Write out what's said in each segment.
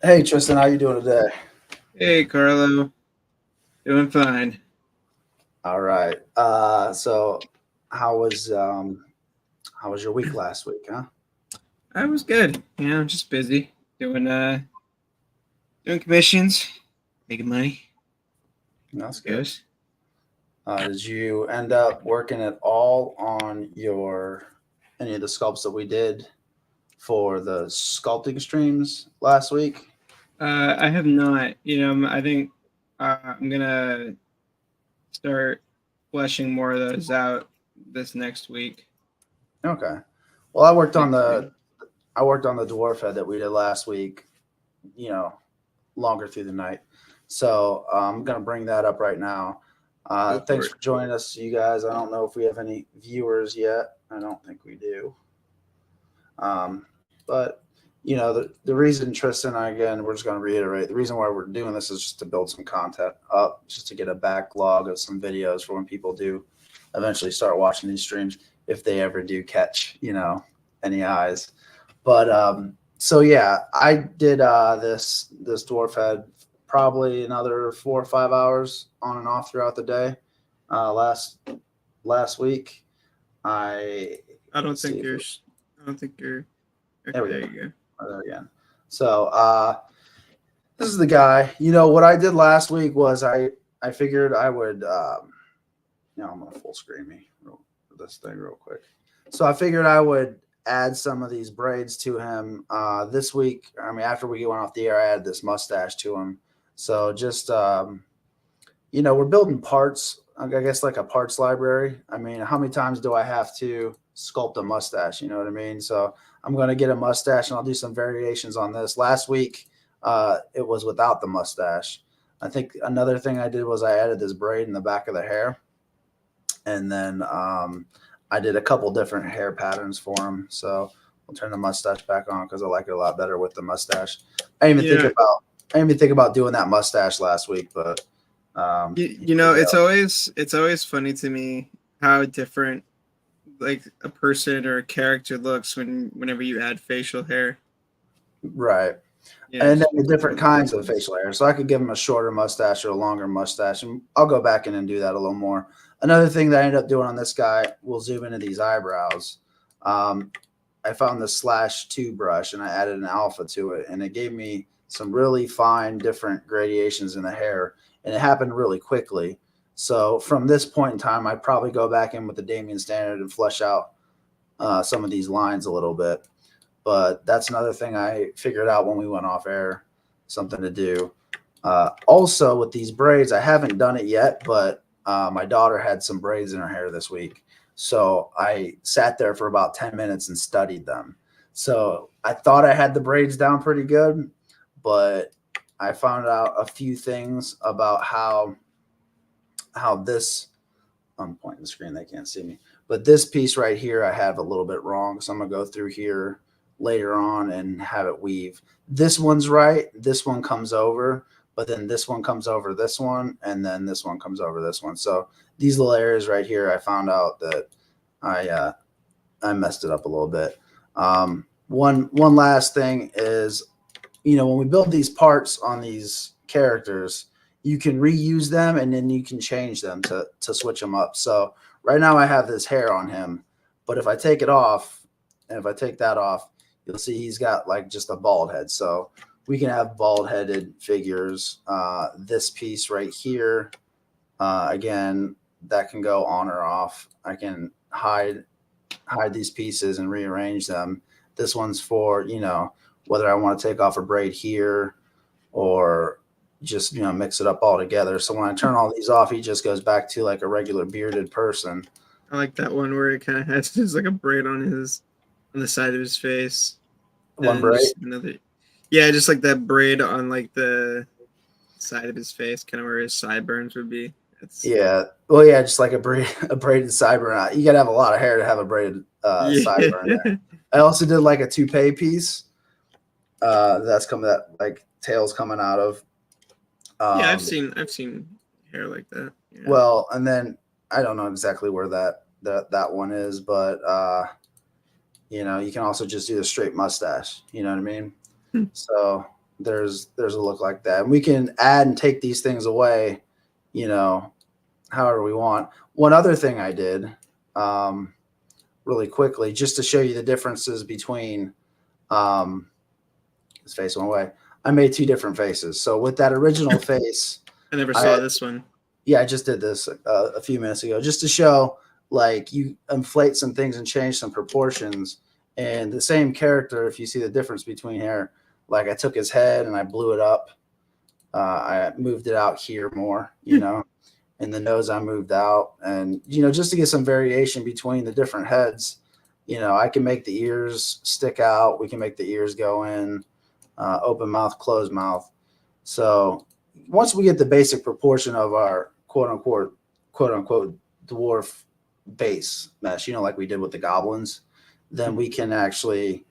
Hey Tristan, how you doing today? Hey, Carlo. Doing fine. All right. So how was how was your week last week, huh? I was good. Just busy doing commissions, making money. That's I good. guess. Did you end up working at all on your any of the sculpts that we did for the sculpting streams last week? I have not. I think I'm gonna start fleshing more of those out this next week. Okay. Well, Next week. I worked on the dwarf head that we did last week. You know, longer through the night. So I'm gonna bring that up right now. Go for Thanks it. for joining us, you guys. I don't know if we have any viewers yet. I don't think we do. But the reason Tristan and I, again, we're just going to reiterate the reason why we're doing this is just to build some content up, just to get a backlog of some videos for when people do eventually start watching these streams, if they ever do catch any eyes. But so yeah, I did this dwarf head probably another 4 or 5 hours on and off throughout the day. Last week, I I don't let's see think if you're. I don't think you're. Okay, there we go. there you go. There again. So this is the guy. You know what I did last week was I figured I would I'm gonna full screen me this thing real quick. So I figured I would add some of these braids to him this week. I mean, after we went off the air, I added this mustache to him. So just we're building parts. I guess like a parts library. I mean, how many times do I have to sculpt a mustache? You know what I mean? So I'm going to get a mustache and I'll do some variations on this. Last week, it was without the mustache. I think another thing I did was I added this braid in the back of the hair, and then I did a couple different hair patterns for him. So we'll turn the mustache back on because I like it a lot better with the mustache. I didn't even think Yeah. about I didn't even think about doing that mustache last week, but here we It's go. always funny to me how different like a person or a character looks whenever you add facial hair. Right. Yeah, it And then just the makes a different total kinds of difference. facial hair. So I could give him a shorter mustache or a longer mustache, and I'll go back in and do that a little more. Another thing that I ended up doing on this guy, we'll zoom into these eyebrows. Um, I found the slash two brush and I added an alpha to it, and it gave me some really fine different gradations in the hair, and it happened really quickly. So from this point in time, I'd probably go back in with the Damien standard and flesh out some of these lines a little bit. But that's another thing I figured out when we went off air, something to do. Also, with these braids, I haven't done it yet, but my daughter had some braids in her hair this week. So I sat there for about 10 minutes and studied them. So I thought I had the braids down pretty good, but I found out a few things about how this I'm pointing the screen, they can't see me. But this piece right here, I have a little bit wrong. So I'm going to go through here later on and have it weave. This one's right. This one comes over, but then this one comes over this one, and then this one comes over this one. So these little areas right here, I found out that I messed it up a little bit. One last thing is, when we build these parts on these characters, you can reuse them and then you can change them to switch them up. So right now I have this hair on him, but if I take it off and if I take that off, you'll see he's got like just a bald head. So we can have bald headed figures. This piece right here, again, that can go on or off. I can hide these pieces and rearrange them. This one's for, whether I want to take off a braid here or just, mix it up all together. So when I turn all these off, he just goes back to like a regular bearded person. I like that one where it kind of has just like a braid on the side of his face, and One then braid. just another. Yeah, just like that braid on like the side of his face, kind of where his sideburns would be. It's Yeah. Well, yeah, just like a braid, a braided sideburn. You got to have a lot of hair to have a braided yeah, sideburn there. I also did like a toupee piece. That's coming that like tails coming out of. yeah. Um, I've seen hair like that. Yeah, well, and then I don't know exactly where that one is, but you can also just do the straight mustache. You know what I mean? So there's a look like that. And we can add and take these things away, however we want. One other thing I did, really quickly, just to show you the differences between, his face went away. I made two different faces. So with that original face, I never saw this one. Yeah, I just did this a few minutes ago, just to show like you inflate some things and change some proportions. And the same character, if you see the difference between here, like I took his head and I blew it up. I moved it out here more, and the nose I moved out. And, just to get some variation between the different heads, I can make the ears stick out. We can make the ears go in, open mouth, closed mouth. So once we get the basic proportion of our quote unquote dwarf base mesh, like we did with the goblins, then we can actually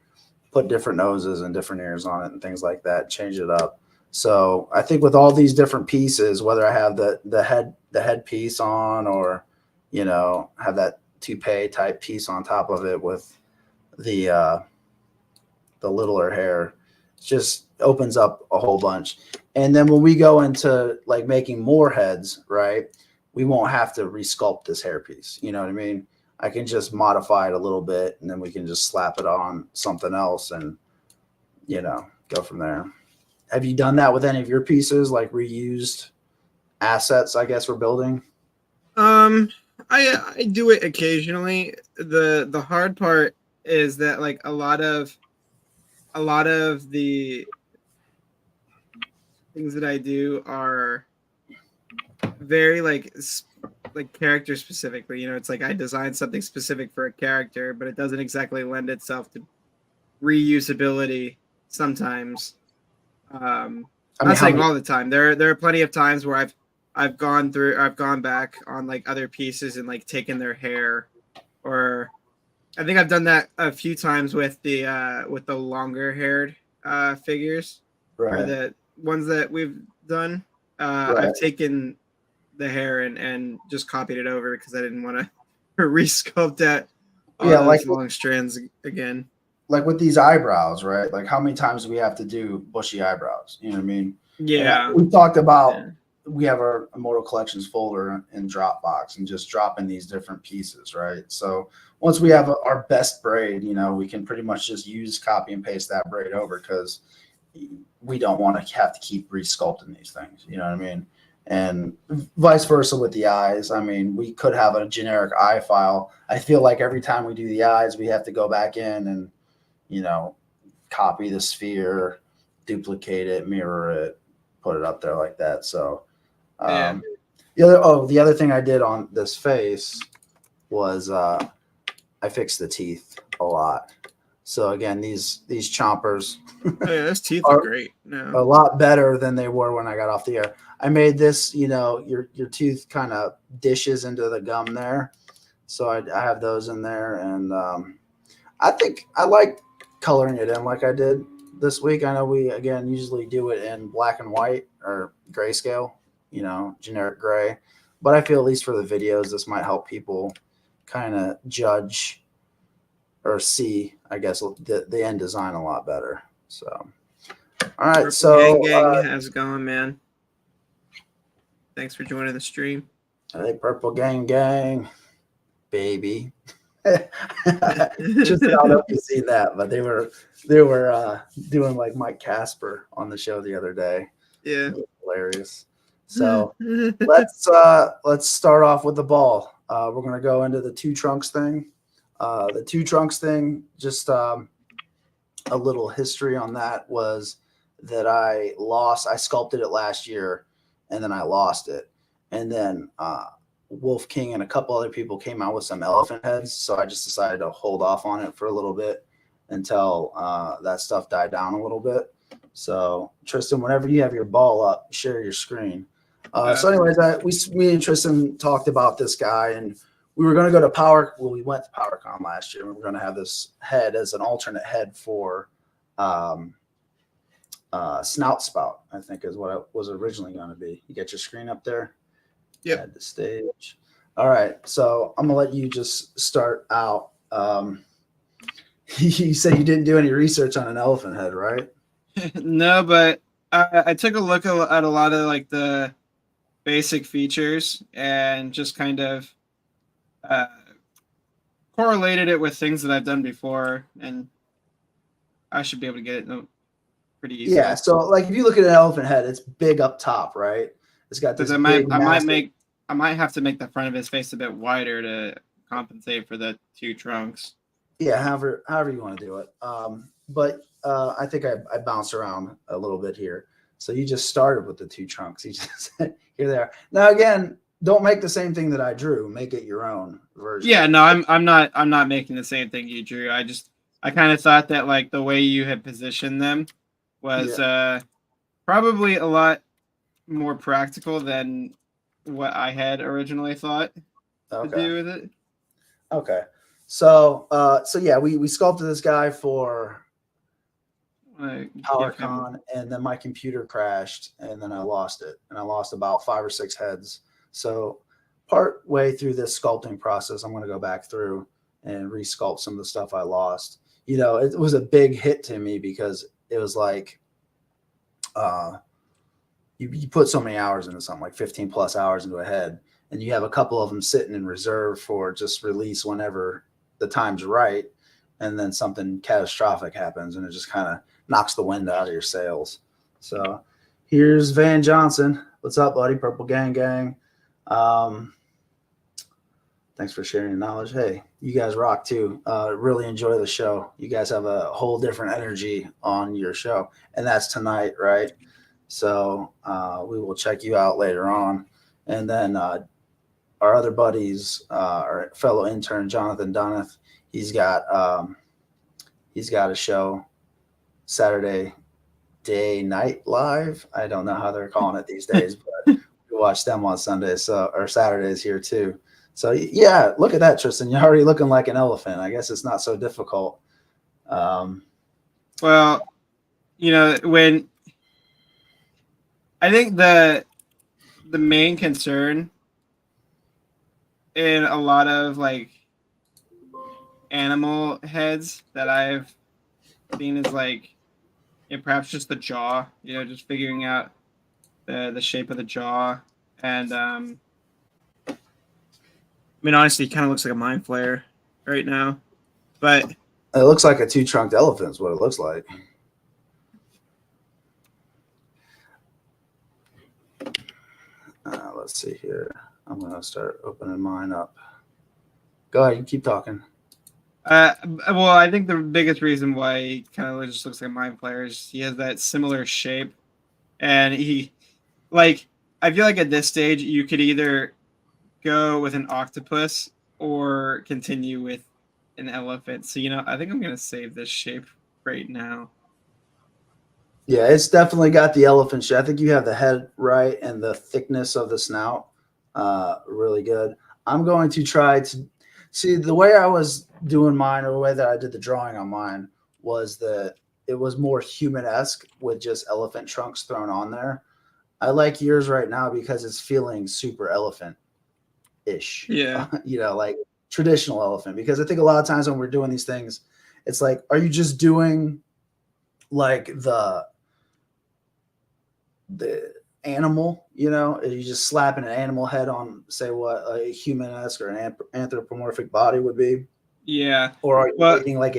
put different noses and different ears on it and things like that, change it up. So I think with all these different pieces, whether I have the head piece on, or, have that toupee type piece on top of it with the littler hair, just opens up a whole bunch. And then when we go into like making more heads, right, we won't have to resculpt this hair piece. You know what I mean? I can just modify it a little bit, and then we can just slap it on something else and, go from there. Have you done that with any of your pieces, like reused assets, I guess, we're building? I do it occasionally. The hard part is that like a lot of the things that I do are very like character specifically. It's like I designed something specific for a character, but it doesn't exactly lend itself to reusability sometimes. I'm not saying all the time. There are plenty of times where I've gone back on like other pieces and like taken their hair, or I think I've done that a few times with the longer haired figures, Right. or the ones that we've done. Right. I've taken the hair and just copied it over because I didn't want to resculpt that. Yeah, like long strands again. Like with these eyebrows, right? Like how many times do we have to do bushy eyebrows? You know what I mean? Yeah. We talked about, we have our Immortal Collections folder in Dropbox and just dropping these different pieces, right? So once we have our best braid, we can pretty much just copy and paste that braid over, because we don't want to have to keep resculpting these things. You know what I mean? And vice versa with the eyes. I mean, we could have a generic eye file. I feel like every time we do the eyes, we have to go back in and, copy the sphere, duplicate it, mirror it, put it up there like that. So, the other thing I did on this face was I fixed the teeth a lot. So again, these chompers, those teeth are great. A lot better than they were when I got off the air. I made this, your tooth kind of dishes into the gum there. So I have those in there, and I think I like coloring it in like I did this week. I know we, again, usually do it in black and white or grayscale, generic gray. But I feel at least for the videos, this might help people kind of judge or see, I guess, the end design a lot better. So, all right. Purple gang, how's it going, man? Thanks for joining the stream. Hey, Purple gang, baby. Just I don't know if you've seen that, but they were doing like Mike Casper on the show the other day. Yeah, hilarious. So let's start off with the ball. We're gonna go into the 2Trunkz thing. The 2Trunkz thing, just a little history on that was that I sculpted it last year, and then I lost it, and then Wolf King and a couple other people came out with some elephant heads, so I just decided to hold off on it for a little bit until that stuff died down a little bit. So Tristan, whenever you have your ball up, share your screen. So anyways, me and Tristan talked about this guy, and we were going to go to we went to PowerCon last year. We were going to have this head as an alternate head for Snout Spout, I think is what it was originally going to be. You get your screen up there? Yeah. Add the stage. All right. So I'm going to let you just start out. You said you didn't do any research on an elephant head, right? No, but I took a look at a lot of like the basic features and just kind of uh, correlated it with things that I've done before, and I should be able to get it pretty Yeah. easily. So like if you look at an elephant head, it's big up top, right? It's got Because this big massive. I might have to make the front of his face a bit wider to compensate for the 2 Trunkz. Yeah, however you want to do it. But I think I bounced around a little bit here. So you just started with the 2 Trunks. You just here there. Now again, don't make the same thing that I drew. Make it your own version. Yeah, no, I'm not making the same thing you drew. I kind of thought that like the way you had positioned them was Yeah. probably a lot more practical than what I had originally thought to Okay. do with it. Okay. So yeah, we sculpted this guy for Give him PowerCon, and then my computer crashed, and then I lost it, and I lost about 5 or 6 heads. So part way through this sculpting process, I'm going to go back through and resculpt some of the stuff I lost. You know, it was a big hit to me because it was like you put so many hours into something, like 15 plus hours into a head, and you have a couple of them sitting in reserve for just release whenever the time's right, and then something catastrophic happens and it just kind of knocks the wind out of your sails. So here's Van Johnson. What's up, buddy? Purple Gang Gang. Thanks for sharing your knowledge. Hey, you guys rock too. Really enjoy the show. You guys have a whole different energy on your show, and that's tonight, right? So we will check you out later on. And then our other buddies, our fellow intern Jonathan Dunneth, he's got a show Saturday night live. I don't know how they're calling it these days, but we watch them on Sundays or Saturdays here too. So yeah, look at that, Tristan. You're already looking like an elephant. I guess it's not so difficult. well, you know, when I think the main concern in a lot of like animal heads that I've seen is like perhaps just the jaw, you know, just figuring out the shape of the jaw. And I mean, honestly, he kind of looks like a mind flayer right now, but it looks like a 2-trunked elephant is what it looks like. Let's see here. I'm going to start opening mine up. Go ahead. You keep talking. well, I think the biggest reason why he kind of just looks like a mind flayer is he has that similar shape, and he, like, I feel like at this stage you could either go with an octopus or continue with an elephant. So you know, I think I'm gonna save this shape right now. Yeah, it's definitely got the elephant shape. I think you have the head right and the thickness of the snout really good. I'm going to try to see the way I was doing mine, or the way that I did the drawing on mine was that it was more human-esque with just elephant trunks thrown on there. I like yours right now because it's feeling super elephant-ish. Yeah. You know, like traditional elephant. Because I think a lot of times when we're doing these things, it's like, are you just doing like the animal, you know, are you just slapping an animal head on, say, what a human-esque or an anthropomorphic body would be? Yeah. Or are you making like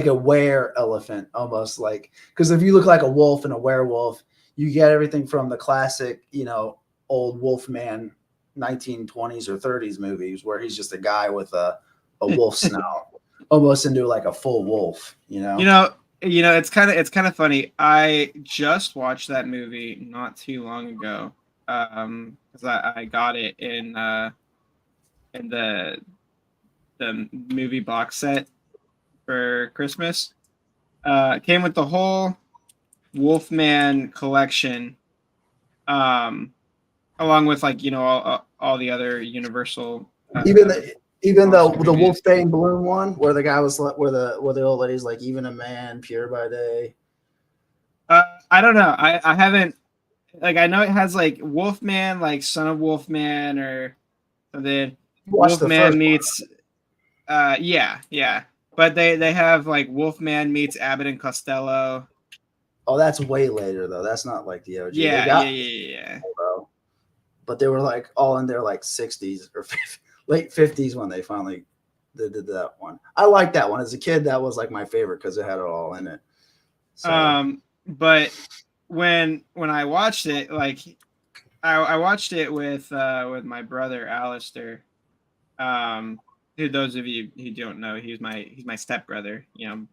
a were elephant, almost like, because if you look like a wolf and a werewolf, you get everything from the classic, you know, old Wolfman 1920s or 30s movies where he's just a guy with a wolf snout, almost into like a full wolf, you know. It's kind of funny. I just watched that movie not too long ago, because I got it in the movie box set for Christmas. It came with the whole Wolfman collection, along with, like, you know, all the other Universal. Even the Wolfbane balloon one, where the guy was, where the old lady's like, even a man pure by day. I don't know. I haven't, like, I know it has like Wolfman, like Son of Wolfman, or something. Wolfman meets yeah. But they have like Wolfman meets Abbott and Costello. Oh, that's way later though. That's not like the OG. They Yeah, got yeah. bro, but they were like all in their like 60s or late 50s when they finally did that one. I like that one as a kid. That was like my favorite because it had it all in it. So But when I watched it, like I watched it with my brother Alistair. Who those of you who don't know, he's my stepbrother. You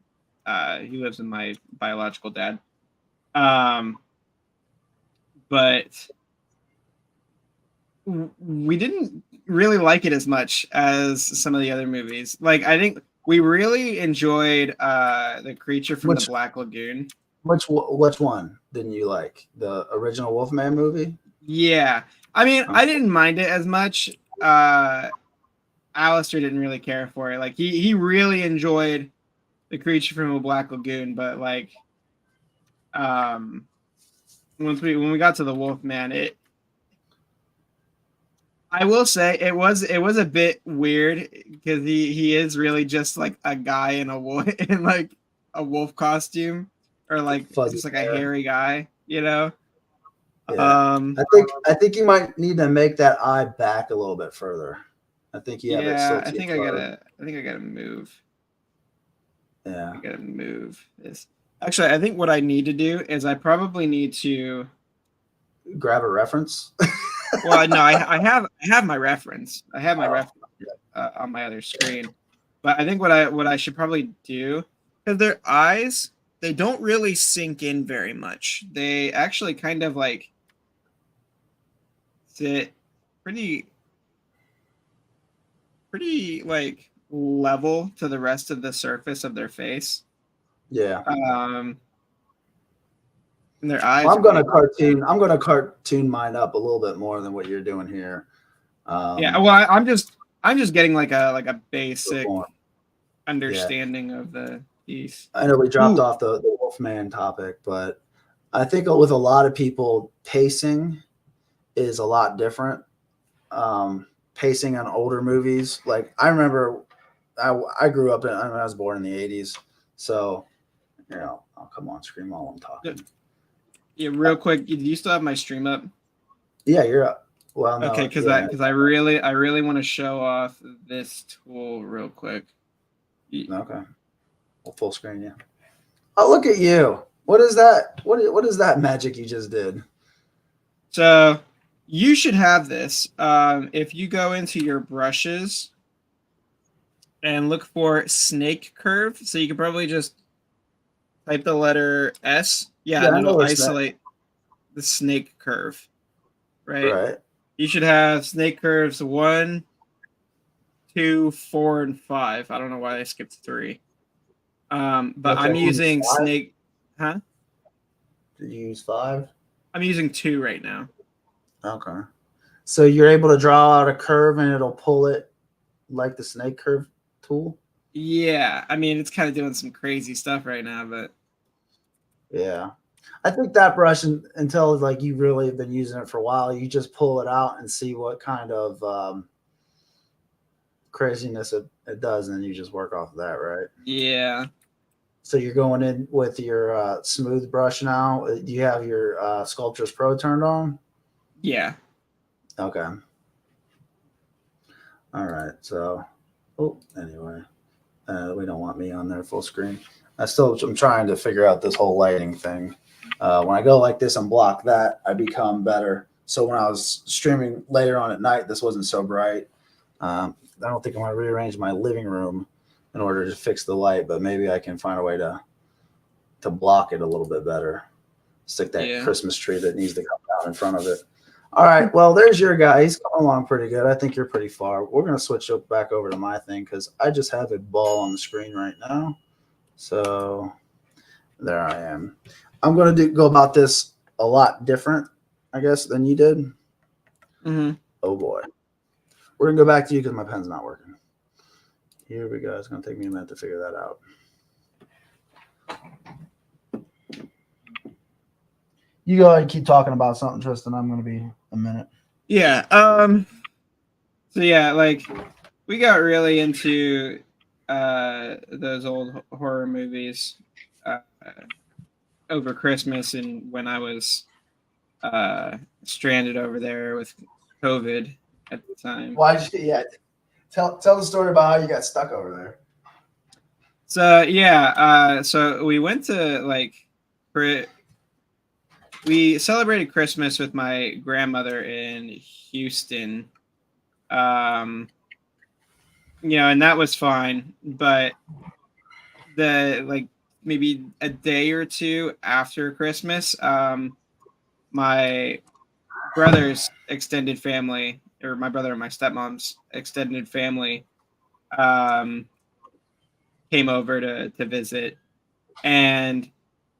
know, he lives with my biological dad. But we didn't really like it as much as some of the other movies. Like I think we really enjoyed the Creature from the Black Lagoon. Which one didn't you like? The original Wolfman movie? Yeah. I mean, I didn't mind it as much. Alistair didn't really care for it. Like he really enjoyed the Creature from the Black Lagoon, but like when we got to the Wolfman, I will say it was a bit weird because he is really just like a guy in a wolf in like a wolf costume or like Fuzzy just like hair. a hairy guy, you know. Yeah. I think you might need to make that eye back a little bit further. I think you have it still. I think I gotta move. Yeah. I gotta move this. Actually, I think what I need to do is I probably need to Grab a reference. well, no, I have my reference. I have my reference on my other screen. But I think what I should probably do, because their eyes, they don't really sink in very much. They actually kind of like sit pretty like level to the rest of the surface of their face. Yeah. And their eyes. Well, I'm gonna cartoon mine up a little bit more than what you're doing here. Yeah. Well, I'm just getting like a basic understanding of the piece. I know we dropped off the Wolfman topic, but I think with a lot of people, pacing is a lot different. Pacing on older movies, like I remember, I grew up I was born in the '80s, so you know, I'll come on screen while I'm talking. Yeah, real quick, do you still have my stream up? Yeah, you're up. Well, no, okay, because I really want to show off this tool real quick. Okay, well, full screen, yeah. Oh, look at you! What is that? What is that magic you just did? So you should have this. If you go into your brushes and look for snake curve, so you can probably just type the letter S. Yeah, and it'll isolate the snake curve. Right. You should have snake curves 1, 2, 4, and 5. I don't know why I skipped 3. But I'm using snake. Huh? Did you use 5? I'm using 2 right now. Okay. So you're able to draw out a curve and it'll pull it like the snake curve tool? Yeah. I mean, it's kind of doing some crazy stuff right now, but. Yeah. I think that brush, until like you really have been using it for a while, you just pull it out and see what kind of craziness it does, and then you just work off of that, right? Yeah. So you're going in with your smooth brush now. Do you have your Sculptris Pro turned on? Yeah. Okay. All right. So, anyway, we don't want me on there full screen. I'm trying to figure out this whole lighting thing. When I go like this and block that, I become better. So when I was streaming later on at night, this wasn't so bright. I don't think I'm going to rearrange my living room in order to fix the light, but maybe I can find a way to block it a little bit better. Stick that Christmas tree that needs to come down in front of it. All right. Well, there's your guy. He's coming along pretty good. I think you're pretty far. We're going to switch back over to my thing because I just have a ball on the screen right now. So there I am. I'm going to go about this a lot different, I guess, than you did. Mm-hmm. Oh, boy. We're going to go back to you because my pen's not working. Here we go. It's going to take me a minute to figure that out. You go ahead and keep talking about something, Tristan. I'm going to be a minute. Yeah. So, yeah, like, we got really into those old horror movies. over Christmas and when I was stranded over there with COVID at the time. Why'd you? Yeah, tell the story about how you got stuck over there. So yeah, so we went to like we celebrated Christmas with my grandmother in Houston. Um, and that was fine, but the like maybe a day or two after Christmas, my brother's extended family, or my brother and my stepmom's extended family, um, came over to visit, and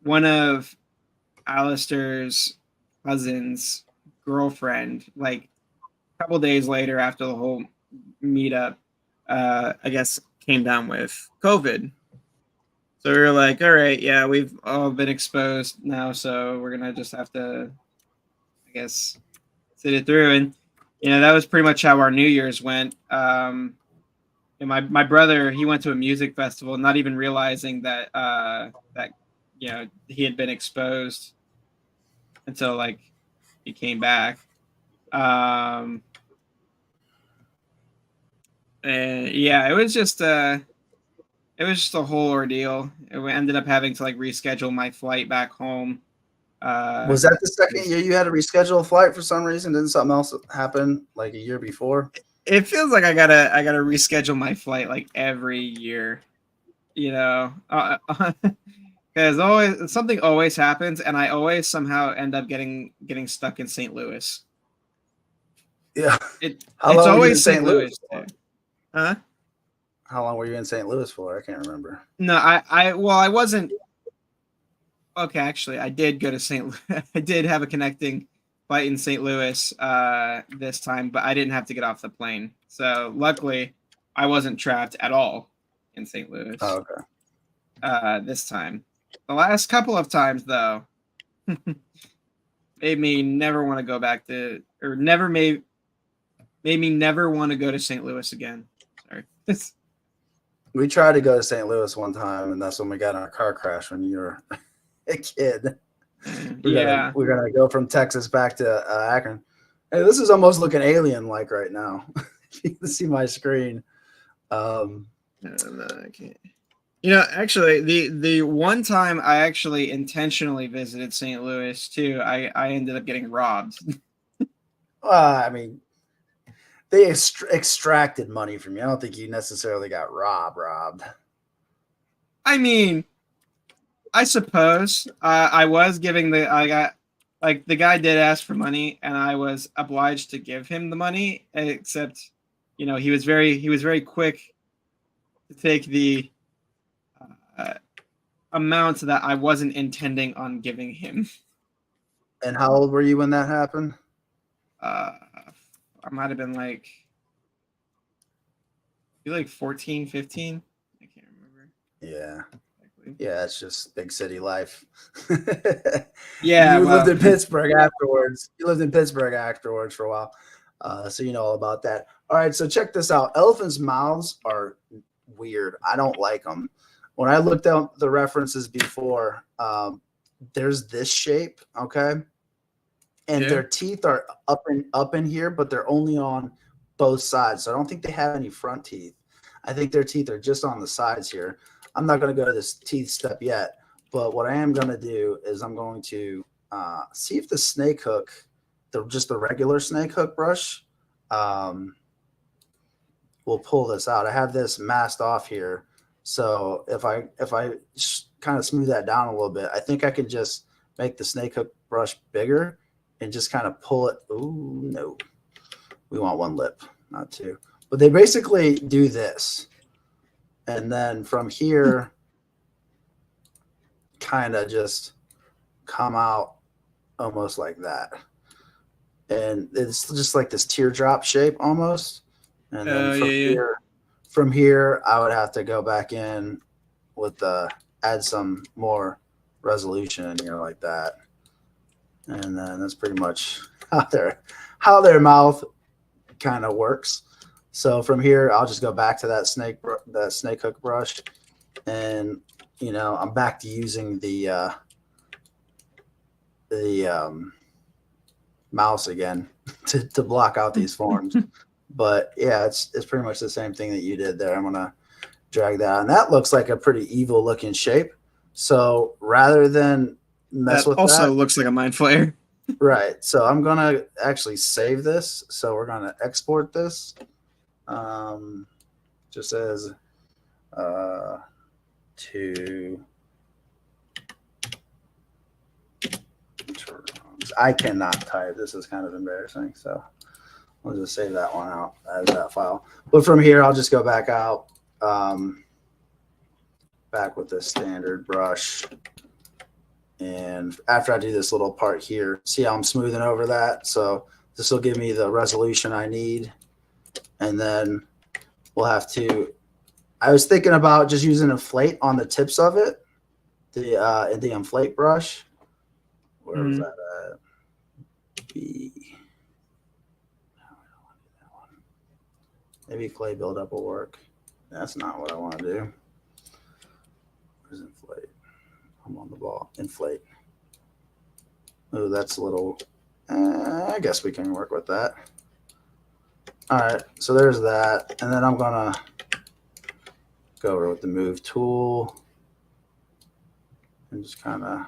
one of Alistair's cousin's girlfriend, like a couple days later after the whole meetup, I guess came down with COVID. So we were like, all right, yeah, we've all been exposed now, so we're gonna just have to, I guess, sit it through. And that was pretty much how our New Year's went. And my brother, he went to a music festival, not even realizing that he had been exposed until like he came back. And yeah, it was just a whole ordeal. We ended up having to like reschedule my flight back home. Was that the second year you had to reschedule a flight for some reason? Didn't something else happen like a year before? It feels like I gotta reschedule my flight like every year, because something always happens, and I always somehow end up getting stuck in St. Louis. Yeah. It's always St. Louis. Huh? How long were you in St. Louis for? I can't remember. No, I wasn't. Okay, actually, I did go to St. Louis. I did have a connecting flight in St. Louis this time, but I didn't have to get off the plane. So luckily, I wasn't trapped at all in St. Louis. Oh, okay. This time. The last couple of times, though, made me never want to go back to, or made me never want to go to St. Louis again. Sorry. We tried to go to St. Louis one time, and that's when we got in a car crash when you were a kid. We're gonna go from Texas back to Akron. Hey, this is almost looking alien-like right now. You can see my screen. No, I can't. Actually, the one time I actually intentionally visited St. Louis too, I ended up getting robbed. I mean, they extracted money from you. I don't think you necessarily got robbed. I mean, I suppose I was giving the guy did ask for money, and I was obliged to give him the money. Except, he was very quick to take the amount that I wasn't intending on giving him. And how old were you when that happened? I might have been like 14, 15. I can't remember. Yeah. Yeah, it's just big city life. Yeah. You lived in Pittsburgh afterwards. For a while. So you know all about that. All right, so check this out. Elephants' mouths are weird. I don't like them. When I looked up the references before, there's this shape, okay? And their teeth are up in here, but they're only on both sides. So I don't think they have any front teeth. I think their teeth are just on the sides here. I'm not going to go to this teeth step yet, but what I am going to do is I'm going to see if the snake hook, just the regular snake hook brush, will pull this out. I have this masked off here. So if I kind of smooth that down a little bit, I think I can just make the snake hook brush bigger and just kind of pull it. Ooh, no. We want one lip, not two. But they basically do this. And then from here, kind of just come out almost like that. And it's just like this teardrop shape almost. And then from here, I would have to go back in with add some more resolution in here like that. And then that's pretty much how their mouth kind of works. So from here, I'll just go back to that snake hook brush, and I'm back to using the the mouse again to block out these forms. But yeah, it's pretty much the same thing that you did there. I'm gonna drag that, and that looks like a pretty evil looking shape. So rather than mess That with also that, looks like a mind flayer. right? So I'm gonna actually save this. So we're gonna export this, just as to. I cannot type. This is kind of embarrassing. So I'll just save that one out as that file. But from here, I'll just go back out, back with the standard brush. And after I do this little part here, see how I'm smoothing over that? So this will give me the resolution I need. And then we'll have to, I was thinking about just using inflate on the tips of it, the inflate brush. Where was that at? B. Maybe clay buildup will work. That's not what I want to do. Where's inflate? I'm on the ball. Inflate. Oh, that's a little. I guess we can work with that. All right, so there's that, and then I'm gonna go over with the move tool and just kind of.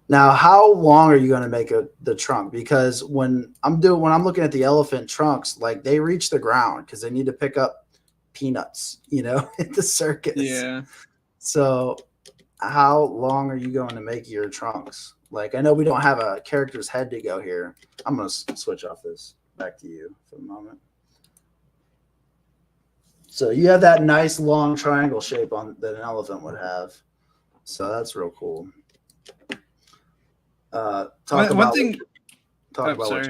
Now, how long are you going to make the trunk? Because when I'm looking at the elephant trunks, like they reach the ground because they need to pick up peanuts, at the circus. Yeah. So, how long are you going to make your trunks? Like, I know we don't have a character's head to go here. I'm going to switch off this. Back to you for a moment. So you have that nice long triangle shape that an elephant would have. So that's real cool. Talk about what you're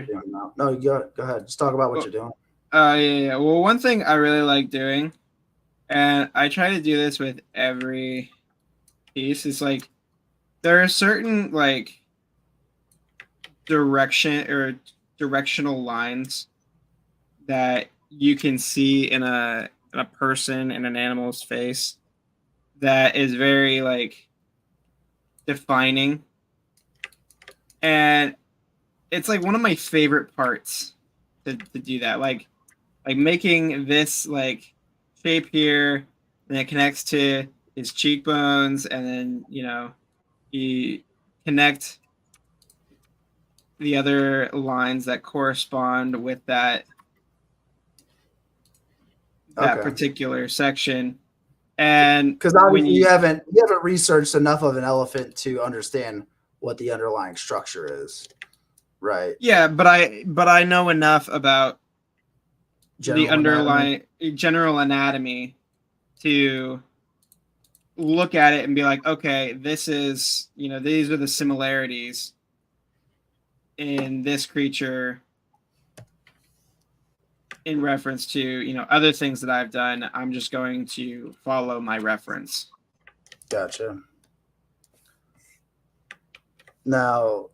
doing now. No, go ahead. Just talk about what you're doing. Yeah. Well, one thing I really like doing, and I try to do this with every piece, is like there are certain like directional lines that you can see in a person, in an animal's face, that is very like defining. And it's like one of my favorite parts to do that. Like making this like shape here, and it connects to his cheekbones, and then you connect the other lines that correspond with that particular section. And because obviously you haven't researched enough of an elephant to understand what the underlying structure is, right? Yeah, but I know enough about the underlying general anatomy to look at it and be like, okay, this is, these are the similarities in this creature in reference to, other things that I've done. I'm just going to follow my reference. Gotcha. Now,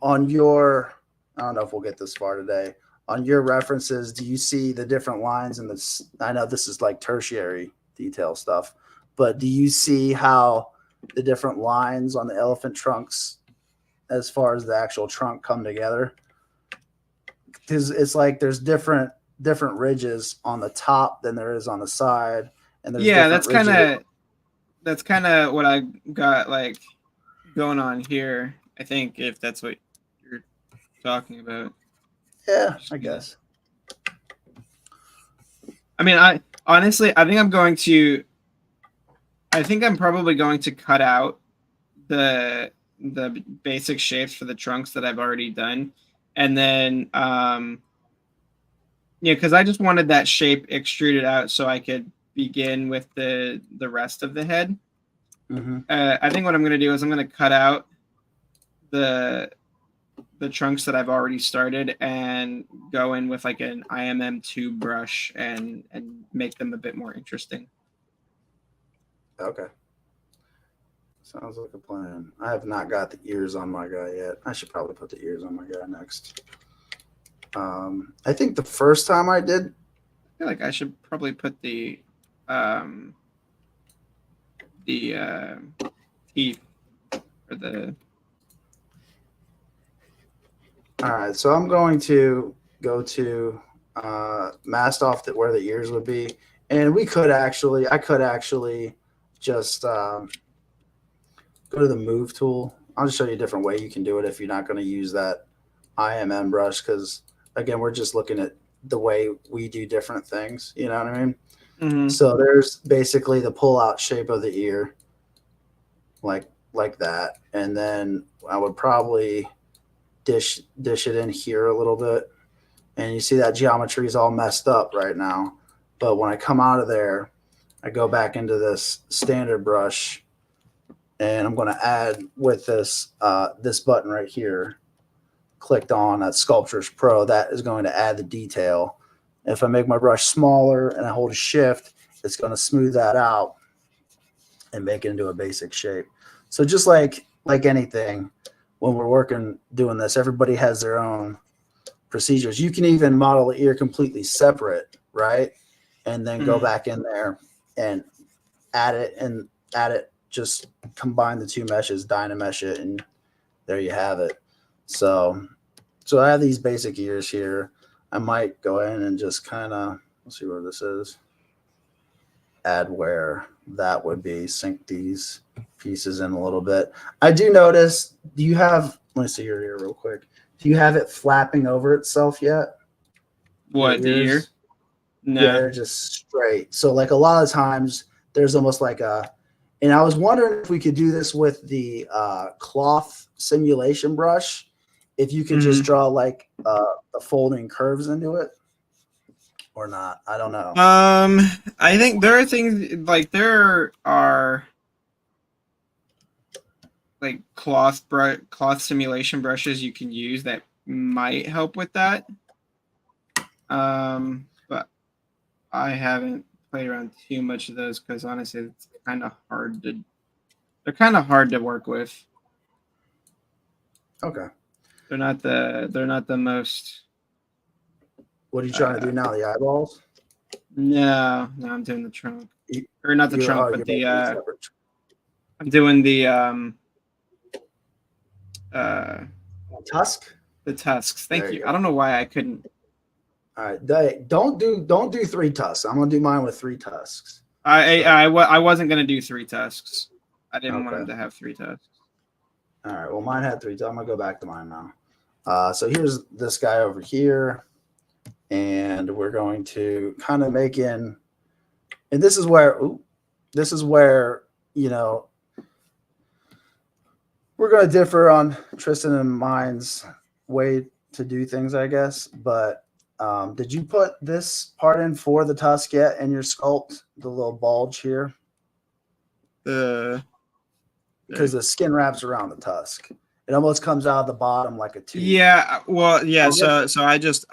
on your, I don't know if we'll get this far today. On your references, do you see the different lines in this? I know this is like tertiary detail stuff, but do you see how the different lines on the elephant trunks, as far as the actual trunk, come together? Because it's like there's different ridges on the top than there is on the side, and there's that's kind of what I got like going on here, I think, if that's what you're talking about. Yeah, I guess. I mean, I think I'm probably going to cut out the basic shapes for the trunks that I've already done, and then because I just wanted that shape extruded out so I could begin with the rest of the head. Mm-hmm. I think what I'm going to do is I'm going to cut out the trunks that I've already started and go in with like an IMM2 brush and make them a bit more interesting. Okay. Sounds like a plan. I have not got the ears on my guy yet. I should probably put the ears on my guy next. I think the first time I did, I feel like I should probably put the teeth or the All right, so I'm going to go to masked off where the ears would be, and I could actually just go to the move tool. I'll just show you a different way you can do it if you're not going to use that IMM brush, because again, we're just looking at the way we do different things. You know what I mean? Mm-hmm. So there's basically the pull out shape of the ear, like that, and then I would probably dish it in here a little bit, and you see that geometry is all messed up right now. But when I come out of there, I go back into this standard brush, and I'm going to add with this this button right here, clicked on that Sculptures Pro. That is going to add the detail. If I make my brush smaller and I hold a shift, it's going to smooth that out and make it into a basic shape. So just like anything, when we're working doing this, everybody has their own procedures. You can even model the ear completely separate, right? And then go back in there and add it, just combine the two meshes, dynamesh it, and there you have it. So I have these basic ears here. I might go in and just kind of, let's see where this is, add where that would be, sync these pieces in a little bit. I do notice, do you have, let me see your ear real quick. Do you have it flapping over itself yet? What, the ear? No. Yeah, they're just straight. So like a lot of times there's almost like a, and I was wondering if we could do this with the cloth simulation brush, if you could just draw like the folding curves into it or not. I don't know. I think there are things like there are like cloth simulation brushes you can use that might help with that. But I haven't played around too much of those because honestly, it's kind of hard to. They're kind of hard to work with. Okay. They're not the most. What are you trying to do now? The eyeballs? No, I'm doing the trunk. Or not the trunk, but the I'm doing the tusk? The tusks. Thank you. I don't know why I couldn't. All right. Don't do 3 tusks. I'm gonna do mine with 3 tusks. I wasn't gonna do 3 tusks. I didn't want him to have 3 tusks. All right. Well, mine had 3 tusks. I'm gonna go back to mine now. So here's this guy over here, and we're going to kind of make in, and this is where you know we're going to differ on Tristen and mine's way to do things, I guess. But did you put this part in for the tusk yet in your sculpt, the little bulge here? Because the skin wraps around the tusk. It almost comes out of the bottom like a tube. Yeah, well, yeah. So I just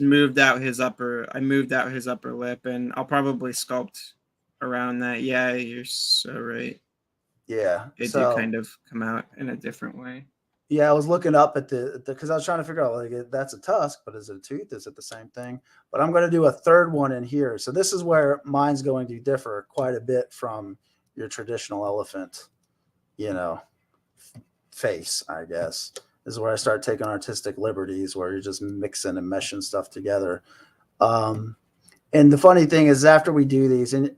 moved out his upper. I moved out his upper lip, and I'll probably sculpt around that. Yeah, you're so right. Yeah, it did kind of come out in a different way. Yeah, I was looking up at the because I was trying to figure out like that's a tusk, but is it a tooth? Is it the same thing? But I'm going to do a third one in here. So this is where mine's going to differ quite a bit from your traditional elephant, face, I guess. This is where I start taking artistic liberties, where you're just mixing and meshing stuff together. And the funny thing is, after we do these, and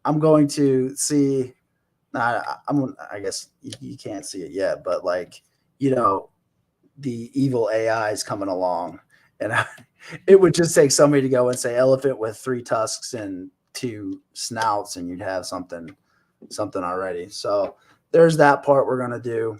I'm going to see. I guess you can't see it yet, but like, the evil AI is coming along, and it would just take somebody to go and say elephant with 3 tusks and 2 snouts, and you'd have something already. So there's that part we're going to do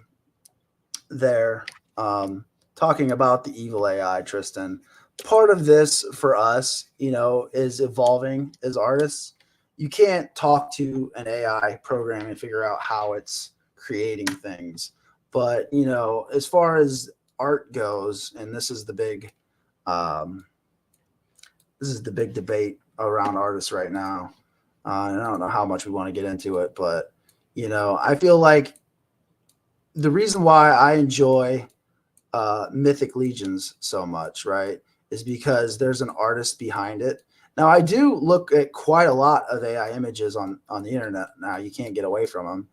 there. Talking about the evil AI, Tristen, part of this for us, is evolving as artists. You can't talk to an AI program and figure out how it's creating things. But, as far as art goes, and this is the big debate around artists right now. And I don't know how much we want to get into it, but, I feel like the reason why I enjoy Mythic Legions so much, right, is because there's an artist behind it. Now, I do look at quite a lot of AI images on the internet now. You can't get away from them.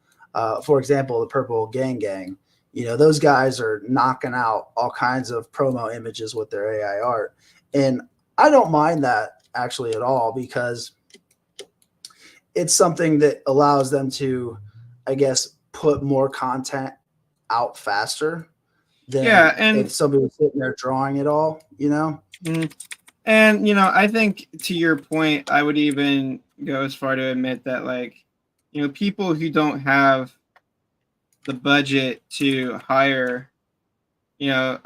For example, the Purple Gang Gang, You know, those guys are knocking out all kinds of promo images with their AI art. And I don't mind that actually at all, because it's something that allows them to, I guess, put more content out faster than Yeah, and if somebody was sitting there drawing it all, you know? and you know, I think to your point, I would even go as far to admit that, like, you know, people who don't have the budget to hire, you know,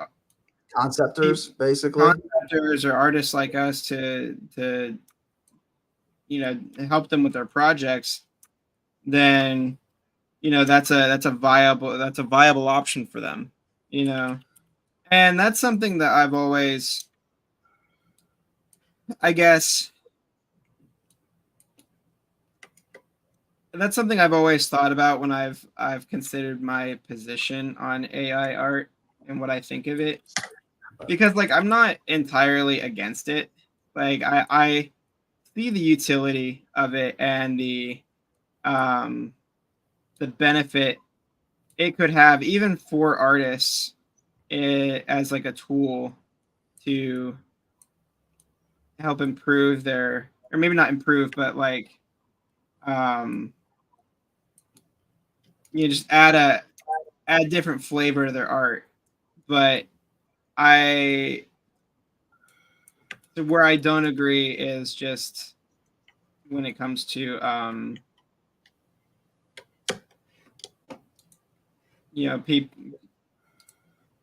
Conceptors, basically. conceptors or artists like us to you know, help them with their projects, then you know that's a viable option for them, you know. And that's something that I've always, I guess, that's something I've always thought about when I've considered my position on AI art and what I think of it. Because like I'm not entirely against it. Like I see the utility of it and um the benefit it could have even for artists, as like a tool to help improve their, or maybe not improve, but like um you know, just add different flavor to their art. But I where I don't agree is just when it comes to you know,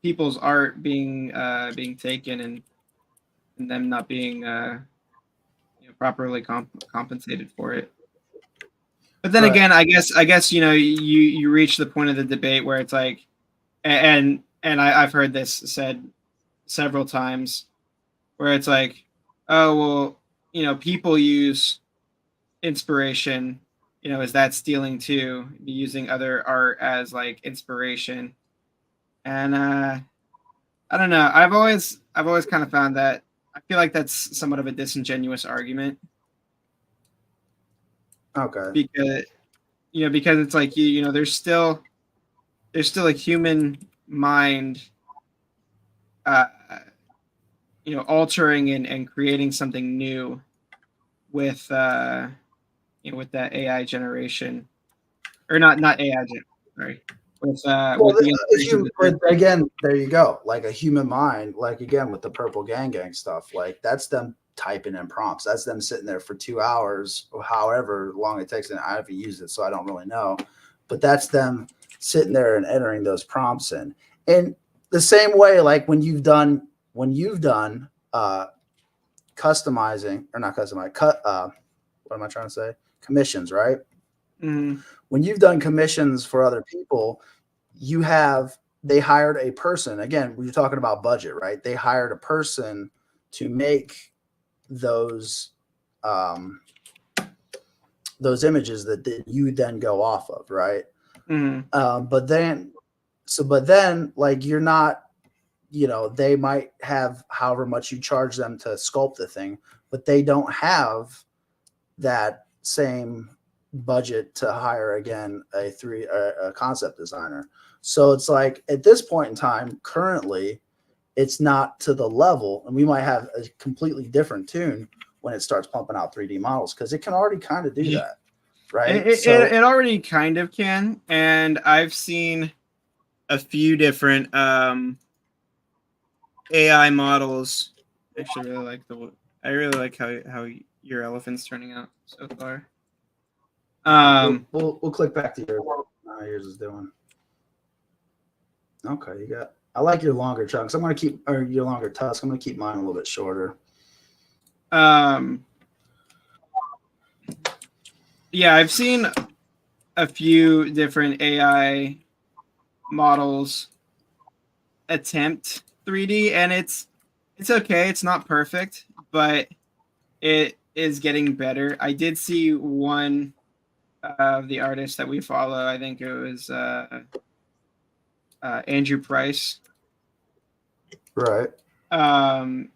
people's art being taken and them not being you know, properly compensated for it. But then Right. again, I guess you know, you reach the point of the debate where it's like, and I've heard this said several times, where it's like, oh well, you know, people use inspiration. You know, is that stealing too? Using other art as like inspiration, and I don't know. I've always kind of found that I feel like that's somewhat of a disingenuous argument, Okay. because you know, because it's like you know, there's still a human mind, uh, you know, altering and creating something new with you know, with that AI generation, or not AI sorry, Well, with the inspiration of the but third person. again, there you go. Like a human mind, like again with the purple gang stuff, like that's them typing in prompts. That's them sitting there for 2 hours or however long it takes. And I haven't used it, so I don't really know. But that's them sitting there and entering those prompts in. And the same way, like when you've done customizing or not customizing, what am I trying to say? Commissions, right? Mm-hmm. When you've done commissions for other people, they hired a person. Again, we were talking about budget, right? They hired a person to make those um, those images that you then go off of, right? Mm-hmm. But then like you're not, they might have however much you charge them to sculpt the thing, but they don't have that same budget to hire again a concept designer. So it's like at this point in time, currently, it's not to the level, and we might have a completely different tune when it starts pumping out 3D models because it can already kind of do Yeah. that, right? It already kind of can, and I've seen a few different AI models. Actually, I really like how your elephant's turning out so far. Okay, we'll, Um, we'll we'll click back to yours. How yours is doing. Okay, you got. I like your longer chunks. I'm gonna keep, or your longer tusk. I'm gonna keep mine a little bit shorter. um, yeah, I've seen a few different AI models attempt 3D, and it's okay. It's not perfect, but it is getting better. I did see one of the artists that we follow. I think it was Andrew Price. Right. Um,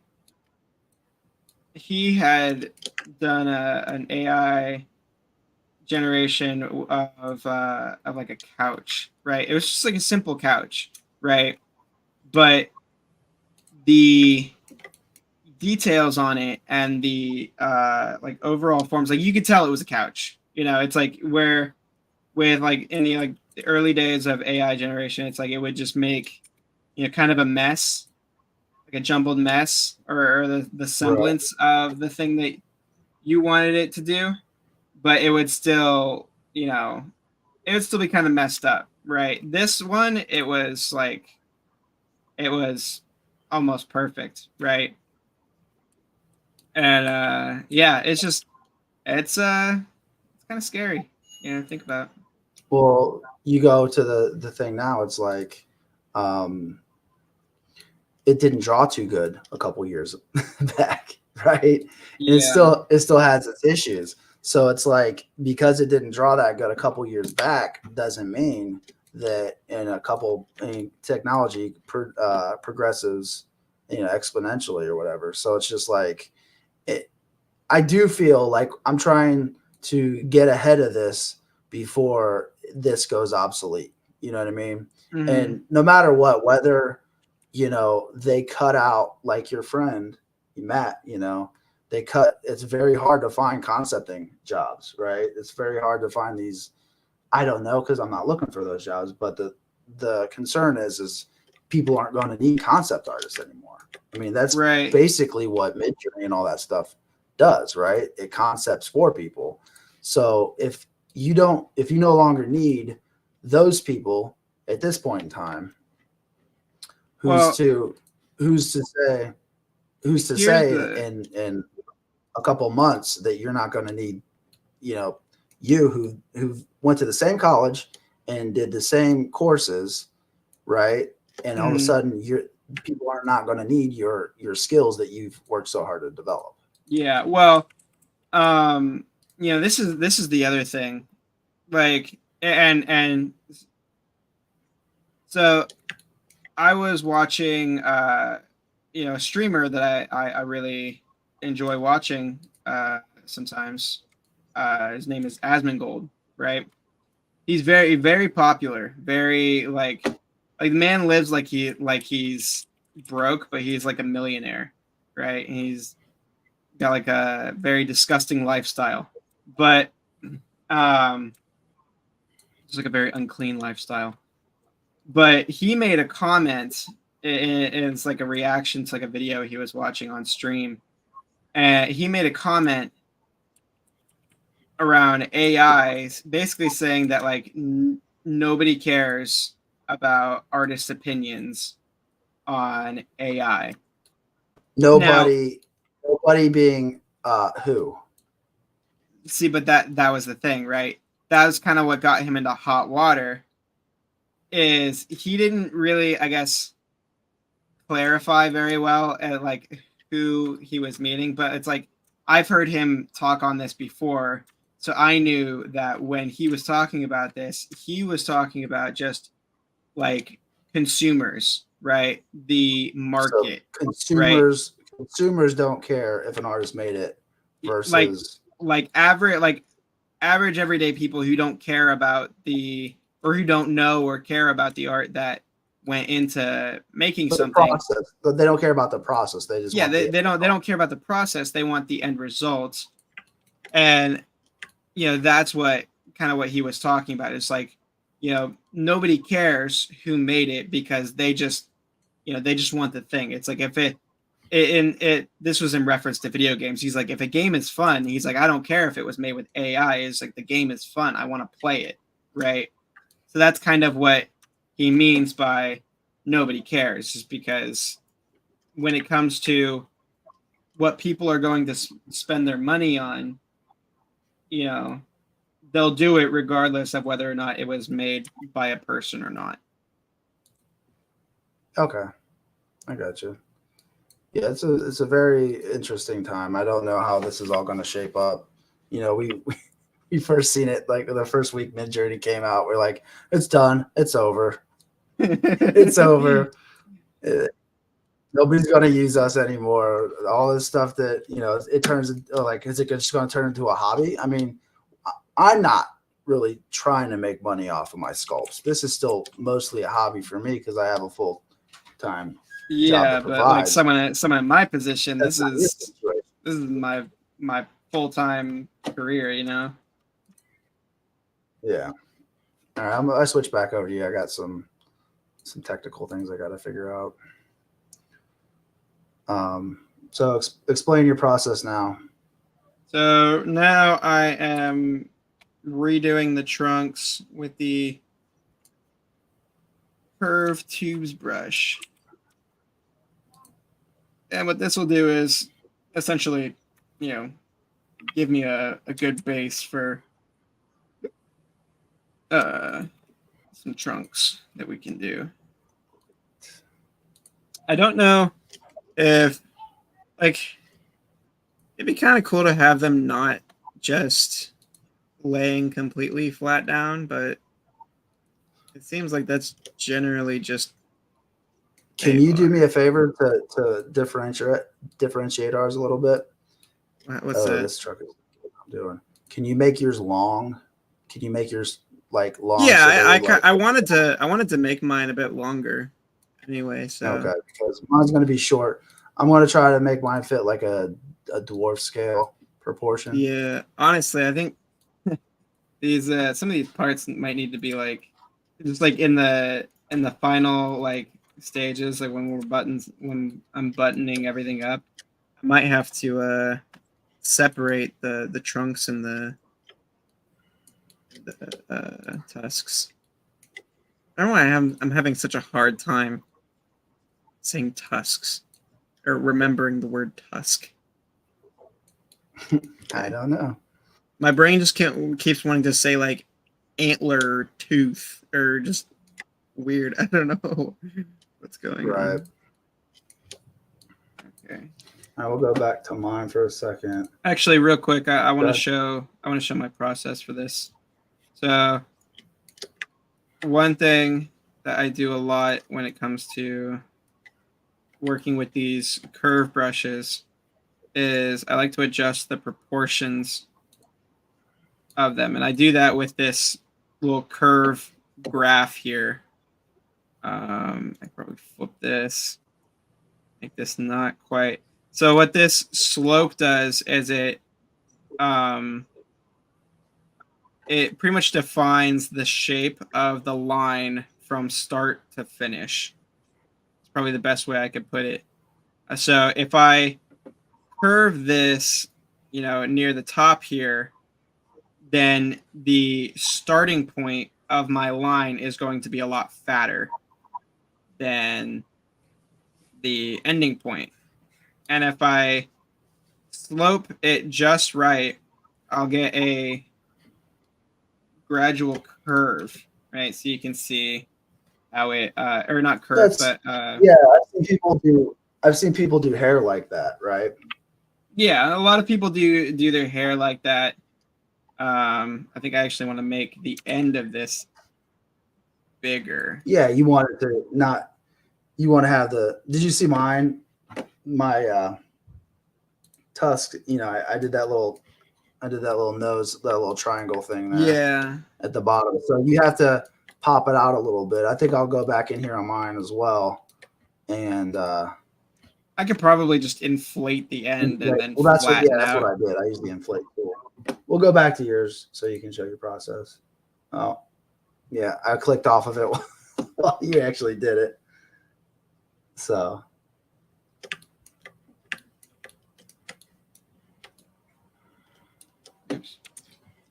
he had done an AI generation of like a couch, right? It was just like a simple couch, right? But the details on it and the like overall forms, like you could tell it was a couch. You know, it's like where with like in the early days of AI generation, it's like it would just make, you know, kind of a mess, like a jumbled mess, or the Right. semblance of the thing that you wanted it to do, but it would still, you know, it would still be kind of messed up, right? This one, it was almost perfect, right? And yeah, it's just it's kind of scary, you know, to think about. Well, you go to the thing now, it's like um it didn't draw too good a couple years back, right? And Yeah. it still has its issues. So it's like because it didn't draw that good a couple years back doesn't mean that in a couple technology progresses, you know, exponentially or whatever. So it's just like it, I do feel like I'm trying to get ahead of this before this goes obsolete. You know what I mean? Hmm. And no matter what, whether you know they cut out like your friend Matt, you know, they cut. It's very hard to find concepting jobs, right? It's very hard to find these. I don't know because I'm not looking for those jobs, but the concern is people aren't going to need concept artists anymore. I mean, that's Right. basically what Midjourney and all that stuff does, right? It concepts for people. So if you no longer need those people at this point in time, who's Well, to who's to say who's to here's say the in a couple months that you're not going to need, you know, you who went to the same college and did the same courses, right? And all of a mhm. sudden you're people are not going to need your skills that you've worked so hard to develop. Yeah. Well, um, you know, this is the other thing. Like, and so I was watching you know, a streamer that I really enjoy watching sometimes. His name is Asmongold, right? He's very popular, very like the man lives like he's broke, but he's like a millionaire, right? And he's got like a very disgusting lifestyle, but um, it's like a very unclean lifestyle. But he made a comment. It's like a reaction to like a video he was watching on stream, and he made a comment around AI, basically saying that like nobody cares about artists' opinions on AI. Now, Nobody being who? see, but that was the thing, right? That was kind of what got him into hot water. Is he didn't really, I guess, clarify very well at like who he was meeting, but it's like I've heard him talk on this before, so I knew that when he was talking about this, he was talking about just like consumers, right? The So market, right? consumers don't care if an artist made it Like versus like average everyday people who don't care about the, or who don't know or care about the art that went into making the something. process. But they don't care about the process. They just Yeah, want the they don't care about the process, they want the end result. And you know, that's what kind of what he was talking about. It's like, you know, nobody cares who made it because they just, you know, they just want the thing. It's like if it this was in reference to video games. He's like, if a game is fun, he's like, I don't care if it was made with AI. It's like the game is fun. I want to play it, right? So that's kind of what he means by nobody cares, just because when it comes to what people are going to spend their money on, you know, they'll do it regardless of whether or not it was made by a person or not. okay. I got you. Yeah, it's a very interesting time. I don't know how this is all going to shape up. You know, we first seen it like the first week Midjourney came out. We're like, it's done, it's over, it's over. Uh, Nobody's going to use us anymore. All this stuff that you know, it turns into like, is it just going to turn into a hobby? I mean, I'm not really trying to make money off of my sculpts. This is still mostly a hobby for me because I have a full time job Yeah, to but like provide. someone in my position, That's not your situation. this is my full-time career, you know. Yeah. All right, I switch back over to you. I got some technical things I got to figure out. So explain your process now. So now I am redoing the trunks with the curved tubes brush. And what this will do is essentially, you know, give me a good base for some trunks that we can do. I don't know if, like, it'd be kind of cool to have them not just laying completely flat down, but it seems like that's generally just. Can you do me a favor to differentiate ours a little bit? What's that? This truck is what I'm doing. Can you make yours long? Can you make yours like long? Yeah, so I wanted to make mine a bit longer. Anyway, so okay, because mine's going to be short. I'm going to try to make mine fit like a dwarf scale proportion. Yeah, honestly, I think these some of these parts might need to be like just like in the final like stages, like when I'm buttoning everything up, I might have to separate the trunks and the tusks. I don't know why I'm having such a hard time saying tusks or remembering the word tusk. I don't know. My brain just keeps wanting to say like antler or tooth or just weird. I don't know what's going on. Okay. I will go back to mine for a second. Actually, real quick, I want to show my process for this. So one thing that I do a lot when it comes to working with these curve brushes is I like to adjust the proportions of them. And I do that with this little curve graph here. I probably flip this, make this not quite. So what this slope does is it pretty much defines the shape of the line from start to finish. It's probably the best way I could put it. So if I curve this, you know, near the top here, then the starting point of my line is going to be a lot fatter than the ending point. And if I slope it just right, I'll get a gradual curve, right? So you can see how it, or not curve, but yeah, I've seen people do hair like that, right? Yeah, a lot of people do their hair like that. I think I actually want to make the end of this bigger. Yeah, you want it to not. You want to have the. Did you see mine? My tusk. You know, I did that little nose, that little triangle thing there. Yeah. At the bottom, so you have to pop it out a little bit. I think I'll go back in here on mine as well, and I could probably just inflate the end and then that's what I did. I use the inflate tool. We'll go back to yours so you can show your process. Oh, yeah, I clicked off of it while you actually did it. So. Oops.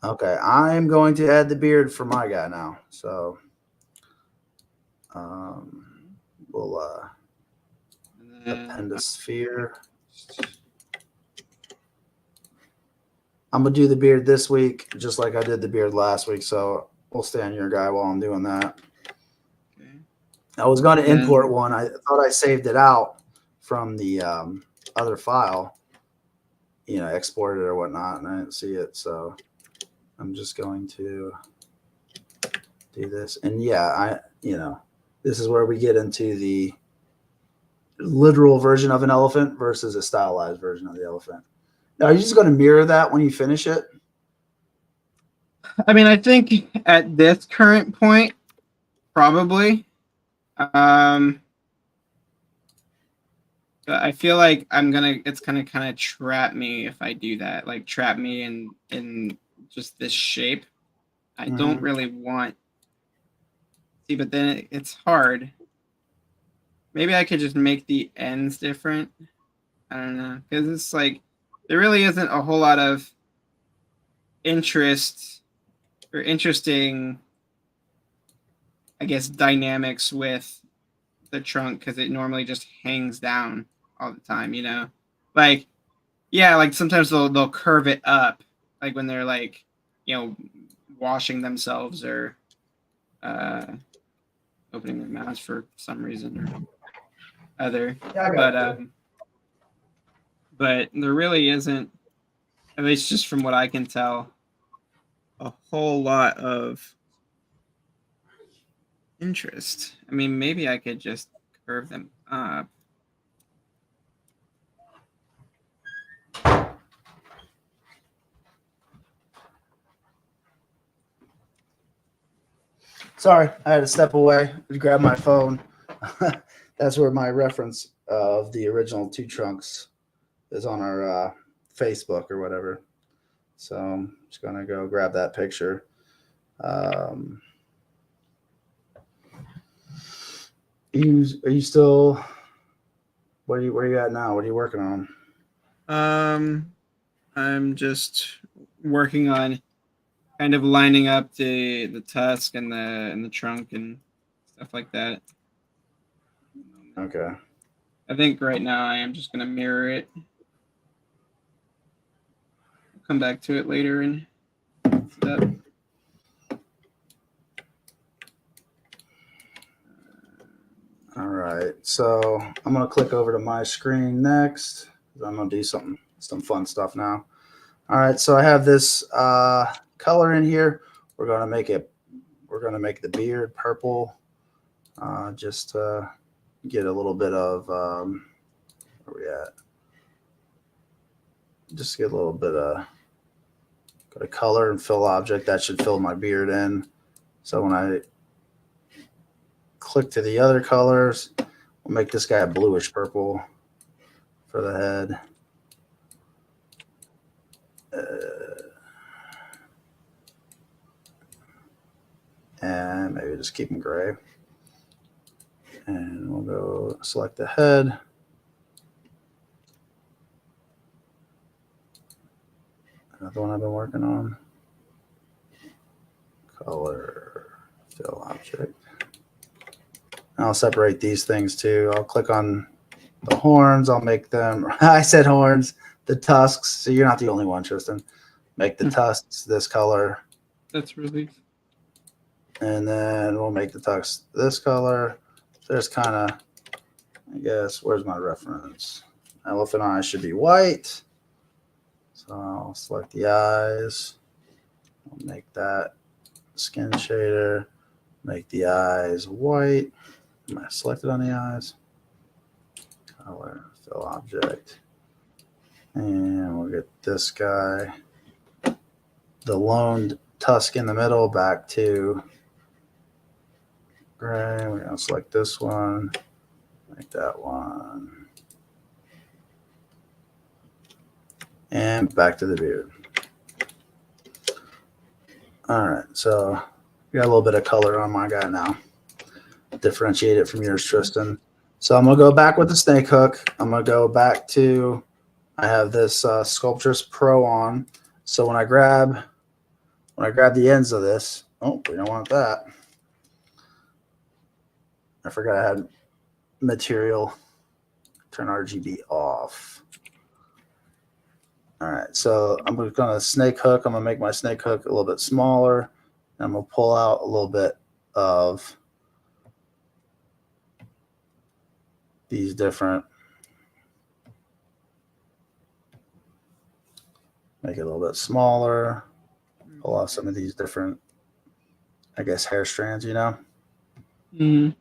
Okay, I'm going to add the beard for my guy now. So we'll append a sphere. I'm going to do the beard this week, just like I did the beard last week. So we'll stay on your guy while I'm doing that. Okay. I was going to import one. I thought I saved it out from the other file, you know, exported or whatnot, and I didn't see it. So I'm just going to do this. And yeah, this is where we get into the literal version of an elephant versus a stylized version of the elephant. Now, are you just going to mirror that when you finish it? I mean, I think at this current point, probably. But I feel like it's gonna kind of trap me if I do that. Like trap me in just this shape. I don't really want. See, but then it's hard. Maybe I could just make the ends different. I don't know, because it's like there really isn't a whole lot of interest or interesting, I guess, dynamics with the trunk because it normally just hangs down all the time, you know? Like, yeah, like sometimes they'll curve it up, like when they're like, you know, washing themselves or opening their mouths for some reason or other. Yeah, But there really isn't, at least just from what I can tell, a whole lot of interest. I mean, maybe I could just curve them up. Sorry, I had to step away to grab my phone. That's where my reference of the original 2Trunkz is on our Facebook or whatever. So I'm just gonna go grab that picture. Are you still? Where are you at now? What are you working on? I'm just working on kind of lining up the tusk and the trunk and stuff like that. Okay. I think right now I am just gonna mirror it. I'll come back to it later and fix it up. All right. So I'm gonna click over to my screen next. I'm gonna do some fun stuff now. All right. So I have this color in here. We're gonna make the beard purple. Just to get a little bit of where we at? Just get a little bit of go to color and fill object. That should fill my beard in. So when I click to the other colors, we'll make this guy a bluish purple for the head. And maybe just keep him gray. And we'll go select the head. Another one I've been working on. Color, fill object. And I'll separate these things too. I'll click on the horns. I'll make them, I said horns, the tusks. So you're not the only one, Tristan. Make the tusks this color. That's really. And then we'll make the tusks this color. There's kind of, I guess, where's my reference? Elephant eyes should be white. So I'll select the eyes. I'll make that skin shader. Make the eyes white. Am I selected on the eyes? Color, fill object. And we'll get this guy, the lone tusk in the middle, back to gray. We're going to select this one, make that one. And back to the beard. All right, so we got a little bit of color on my guy now. Differentiate it from yours, Tristan. So I'm gonna go back with the snake hook. I'm gonna go back to, I have this Sculptress Pro on. So when I grab the ends of this, oh, we don't want that. I forgot I had material. Turn RGB off. All right, so I'm going to snake hook. I'm going to make my snake hook a little bit smaller. And I'm going to pull out a little bit of these different, make it a little bit smaller. Pull off some of these different, I guess, hair strands, you know? Mm-hmm.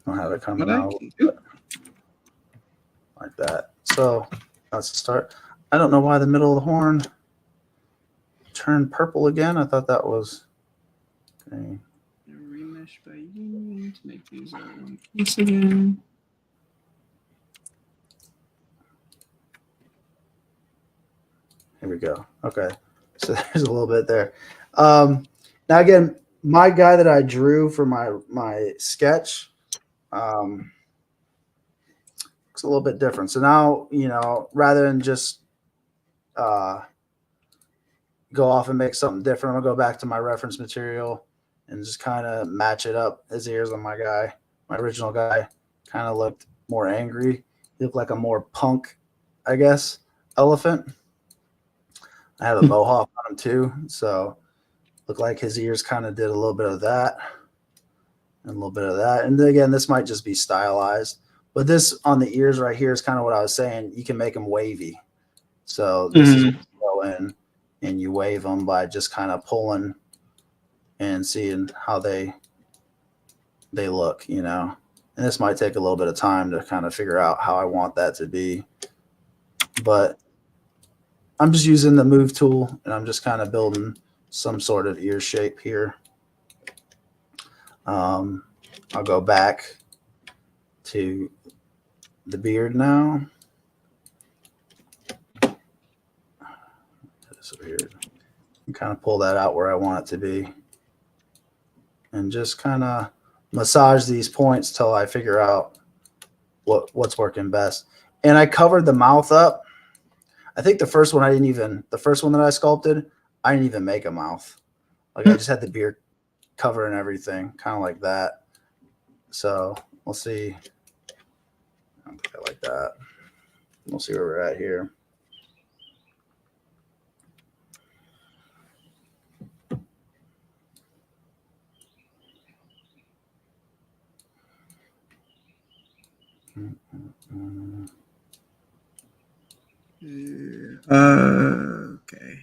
I'll have it coming out like that. So that's the start. I don't know why the middle of the horn turn purple again? I thought that was okay. Remesh by union to make these all one piece again. Here we go. Okay. So there's a little bit there. Now again, my guy that I drew for my sketch looks a little bit different. So now, rather than just go off and make something different, I'm gonna go back to my reference material and just kind of match it up. His ears on my guy, my original guy, kind of looked more angry. He looked like a more punk, I guess, elephant. I have a mohawk on him too, so looked like his ears kind of did a little bit of that and a little bit of that. And then again, this might just be stylized, but this on the ears right here is kind of what I was saying. You can make them wavy. So this is go in and you wave them by just kind of pulling and seeing how they look, And this might take a little bit of time to kind of figure out how I want that to be. But I'm just using the move tool and I'm just kind of building some sort of ear shape here. I'll go back to the beard now. This beard. And kind of pull that out where I want it to be. And just kind of massage these points till I figure out what's working best. And I covered the mouth up. I think the first one that I sculpted, I didn't even make a mouth. Like I just had the beard cover and everything, kind of like that. So we'll see. I don't think I like that. We'll see where we're at here. Okay.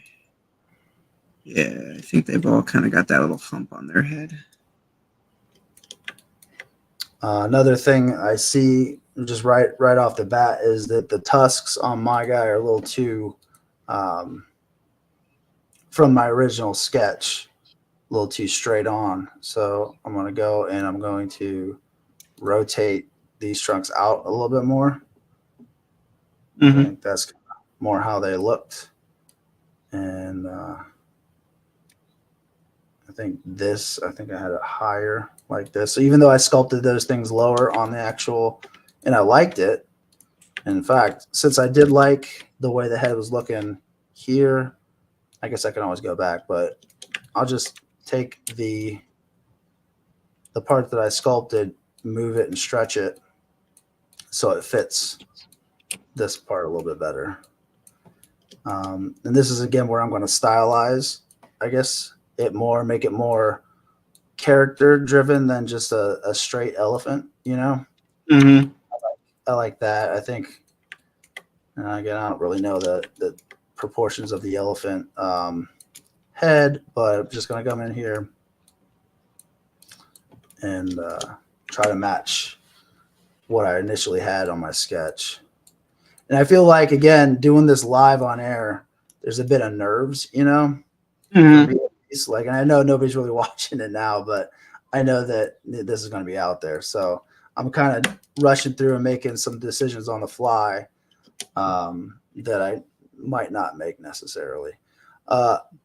Yeah, I think they've all kind of got that little hump on their head. Another thing I see just right off the bat is that the tusks on my guy are a little too, from my original sketch, a little too straight on. So I'm going to go and I'm going to rotate these trunks out a little bit more. I think that's more how they looked. And I think I had it higher like this. So even though I sculpted those things lower on the actual, and I liked it. In fact, since I did like the way the head was looking here, I guess I can always go back, but I'll just take the part that I sculpted, move it and stretch it so it fits this part a little bit better. And this is again where I'm going to stylize, I guess, make it more character driven than just a straight elephant, I like that. I think, and again, I don't really know the proportions of the elephant head, but I'm just going to come in here and try to match what I initially had on my sketch. And I feel like, again, doing this live on air, there's a bit of nerves, Like, and I know nobody's really watching it now, but I know that this is going to be out there. So I'm kind of rushing through and making some decisions on the fly that I might not make necessarily.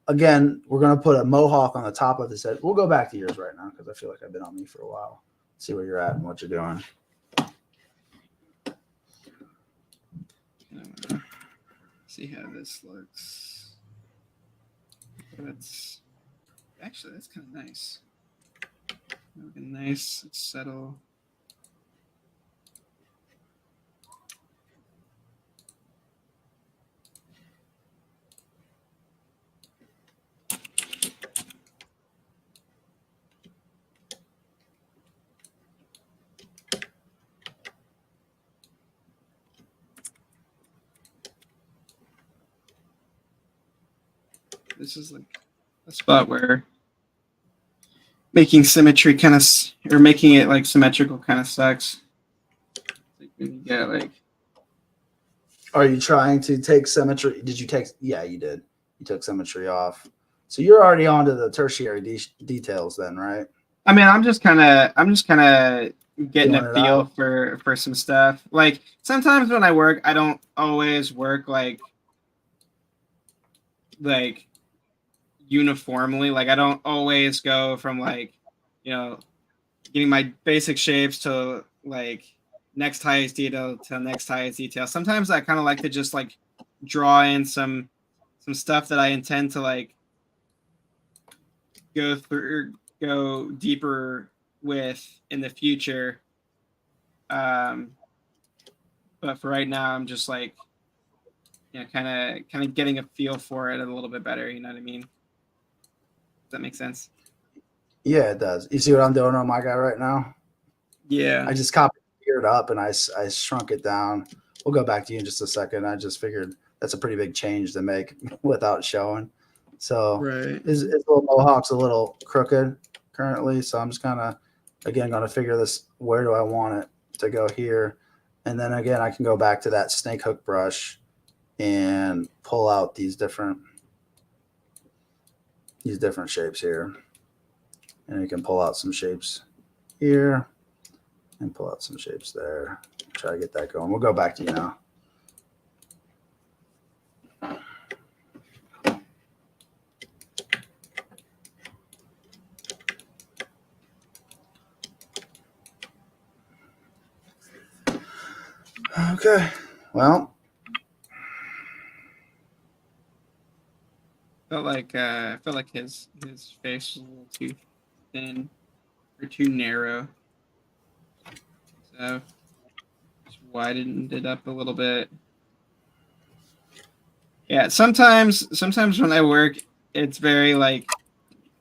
Again, we're going to put a mohawk on the top of this head. We'll go back to yours right now because I feel like I've been on me for a while. See where you're at and what you're doing. See how this looks. That's kind of nice. Looking nice. It's settle. This is like a spot where making symmetry kind of, or making it like symmetrical kind of sucks. Like when you get like. Are you trying to take symmetry? Did you take? Yeah, you did. You took symmetry off. So you're already on to the tertiary details then, right? I mean, I'm just kind of getting Feeling a it feel out. for some stuff. Like sometimes when I work, I don't always work like uniformly. Like I don't always go from like, you know, getting my basic shapes to like next highest detail to next highest detail. Sometimes I kind of like to just like draw in some stuff that I intend to like go deeper with in the future. But for right now, I'm just like, kind of getting a feel for it a little bit better. You know what I mean? Does that make sense? Yeah, it does. You see what I'm doing on my guy right now? Yeah. I just copied it up and I shrunk it down. We'll go back to you in just a second. I just figured that's a pretty big change to make without showing. So Right. his little mohawk's a little crooked currently. So I'm just kind of, again, going to figure this, where do I want it to go here? And then again, I can go back to that snake hook brush and pull out these different shapes here. And you can pull out some shapes here and pull out some shapes there. Try to get that going. We'll go back to you now. Okay. Well, I felt like his face was a little too thin or too narrow, so just widened it up a little bit. Yeah, sometimes when I work, it's very like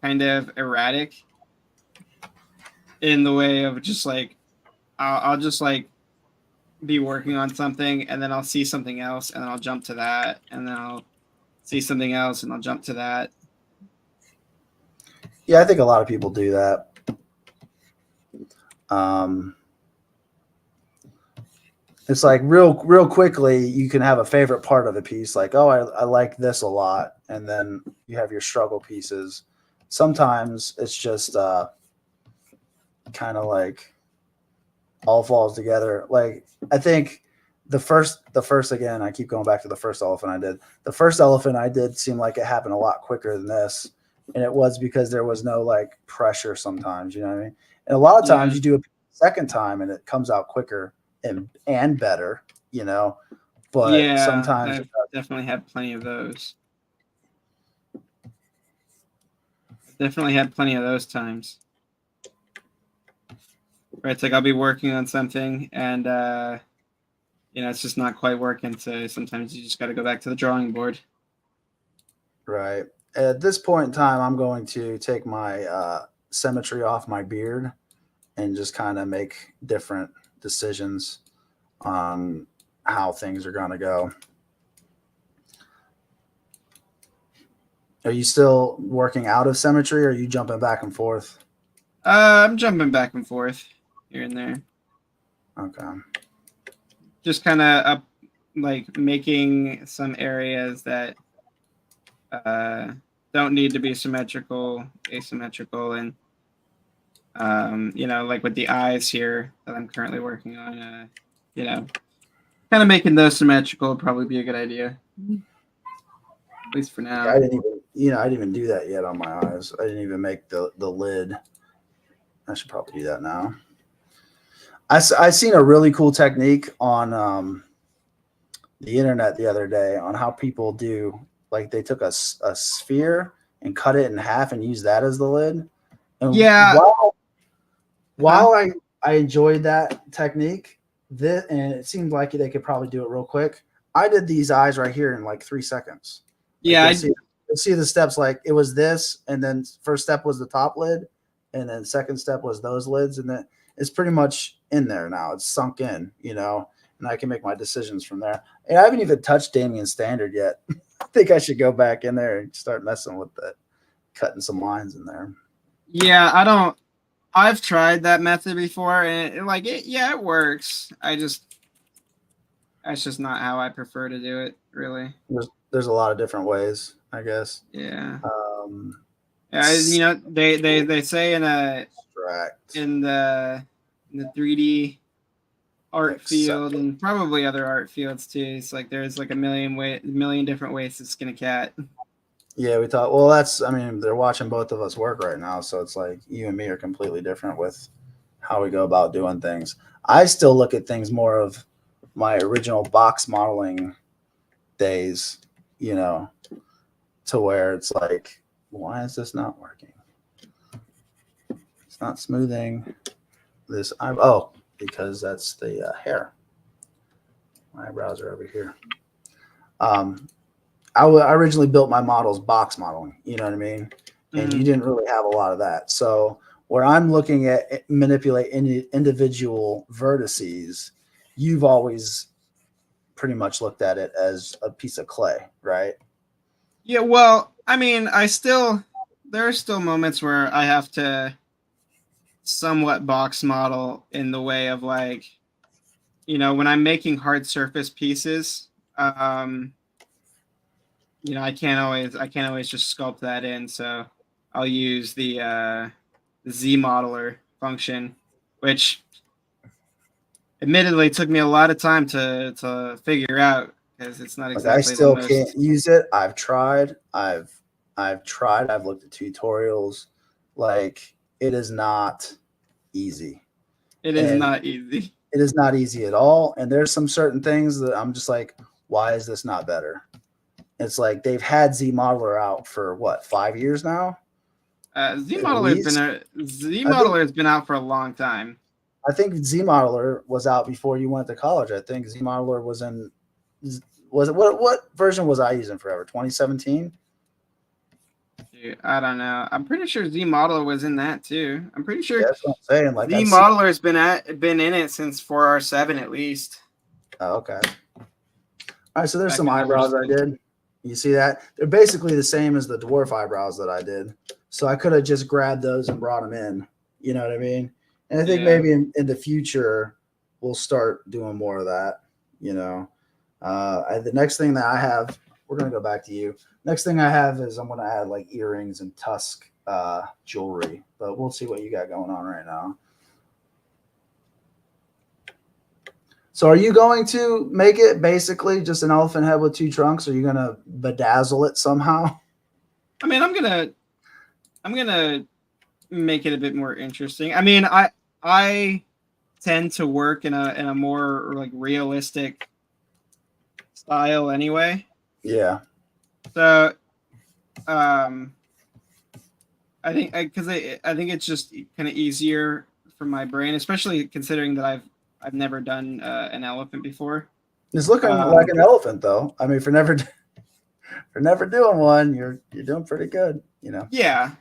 kind of erratic in the way of just like I'll just like be working on something and then I'll see something else and then I'll jump to that and then I'll see something else and I'll jump to that. yeah, I think a lot of people do that. Um, it's like real quickly, you can have a favorite part of a piece, like, oh, I like this a lot. And then you have your struggle pieces. Sometimes it's just kind of like all falls together. Like, I think the first, again, I keep going back to the first elephant I did. The first elephant I did seemed like it happened a lot quicker than this. And it was because there was no like pressure sometimes, you know what I mean? And a lot of times you do it second time and it comes out quicker and better, you know. But Yeah, sometimes I've definitely had plenty of those. Definitely had plenty of those times. Right, it's like I'll be working on something and it's just not quite working. So sometimes you just got to go back to the drawing board. right. At this point in time, I'm going to take my symmetry off my beard and just kind of make different decisions on how things are going to go. Are you still working out of symmetry or are you jumping back and forth? I'm jumping back and forth here and there. Okay. Just kind of up, like making some areas that don't need to be symmetrical, asymmetrical, and like with the eyes here that I'm currently working on, kind of making those symmetrical would probably be a good idea, at least for now. I didn't even do that yet on my eyes. I didn't even make the lid. I should probably do that now. I seen a really cool technique on the internet the other day on how people do, like they took a sphere and cut it in half and used that as the lid. And Yeah. while I enjoyed that technique, and it seemed like they could probably do it real quick, I did these eyes right here in like 3 seconds. Yeah, like you'll see the steps. Like it was this, and then first step was the top lid, and then second step was those lids, and then it's pretty much in there now. It's sunk in, and I can make my decisions from there. And I haven't even touched Damien's standard yet. I think I should go back in there and start messing with that, cutting some lines in there. Yeah, I've tried that method before, and it works. That's just not how I prefer to do it, really. There's a lot of different ways, I guess. Yeah. They say in Abstract. in the 3D art field and probably other art fields too. It's like there's like a million different ways to skin a cat. Yeah, we thought. Well, they're watching both of us work right now, so it's like you and me are completely different with how we go about doing things. I still look at things more of my original box modeling days, to where it's like, why is this not working? It's not smoothing this. Because that's the hair. My eyebrows are over here. I originally built my models box modeling, you know what I mean? And you didn't really have a lot of that. So where I'm looking at manipulate individual vertices, you've always pretty much looked at it as a piece of clay, right? Yeah, well, I mean, there are still moments where I have to somewhat box model in the way of like, when I'm making hard surface pieces, I can't always just sculpt that in. So I'll use the Z modeler function, which admittedly took me a lot of time to figure out because it's not exactly. I still can't use it. I've tried. I've tried. I've looked at tutorials. Like, it is not easy. It is not easy. It is not easy at all. And there's some certain things that I'm just like, why is this not better? It's like they've had Z Modeler out for what, 5 years now? Z Modeler has been out for a long time. I think Z Modeler was out before you went to college. I think Z Modeler was in. What version was I using forever? 2017. Dude, I don't know. I'm pretty sure Z Modeler was in that too. I'm pretty sure. That's what I'm saying. Like, Z Modeler has been in it since 4R7 at least. Oh, okay. All right, so there's some eyebrows I did. You see that? They're basically the same as the dwarf eyebrows that I did. So I could have just grabbed those and brought them in. You know what I mean? And I think maybe in the future we'll start doing more of that. The next thing that I have, we're gonna go back to you. Next thing I have is I'm gonna add like earrings and tusk jewelry, but we'll see what you got going on right now. So are you going to make it basically just an elephant head with 2 trunks? Or are you gonna bedazzle it somehow? I mean, I'm gonna make it a bit more interesting. I mean, I tend to work in a more like realistic style anyway. Yeah. So, I think it's just kind of easier for my brain, especially considering that I've never done an elephant before. It's looking like an elephant, though. I mean, for never doing one, you're doing pretty good, Yeah.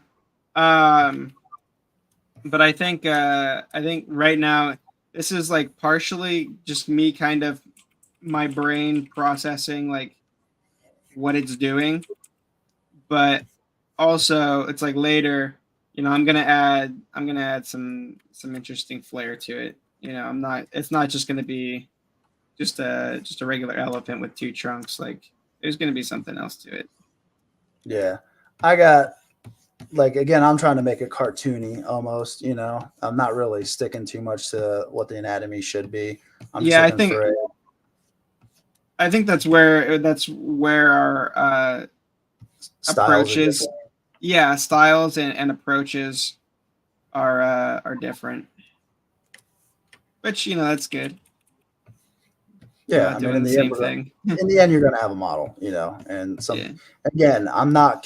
But I think right now this is like partially just me kind of my brain processing like what it's doing, but also it's like later, I'm gonna add some interesting flair to it. It's not just gonna be just a regular elephant with 2 trunks. Like there's gonna be something else to it. Yeah, I got again, I'm trying to make it cartoony almost. I'm not really sticking too much to what the anatomy should be. I think that's where our approaches, styles and approaches are different. Which that's good. Yeah, I mean, in the end, you're gonna have a model, and again, I'm not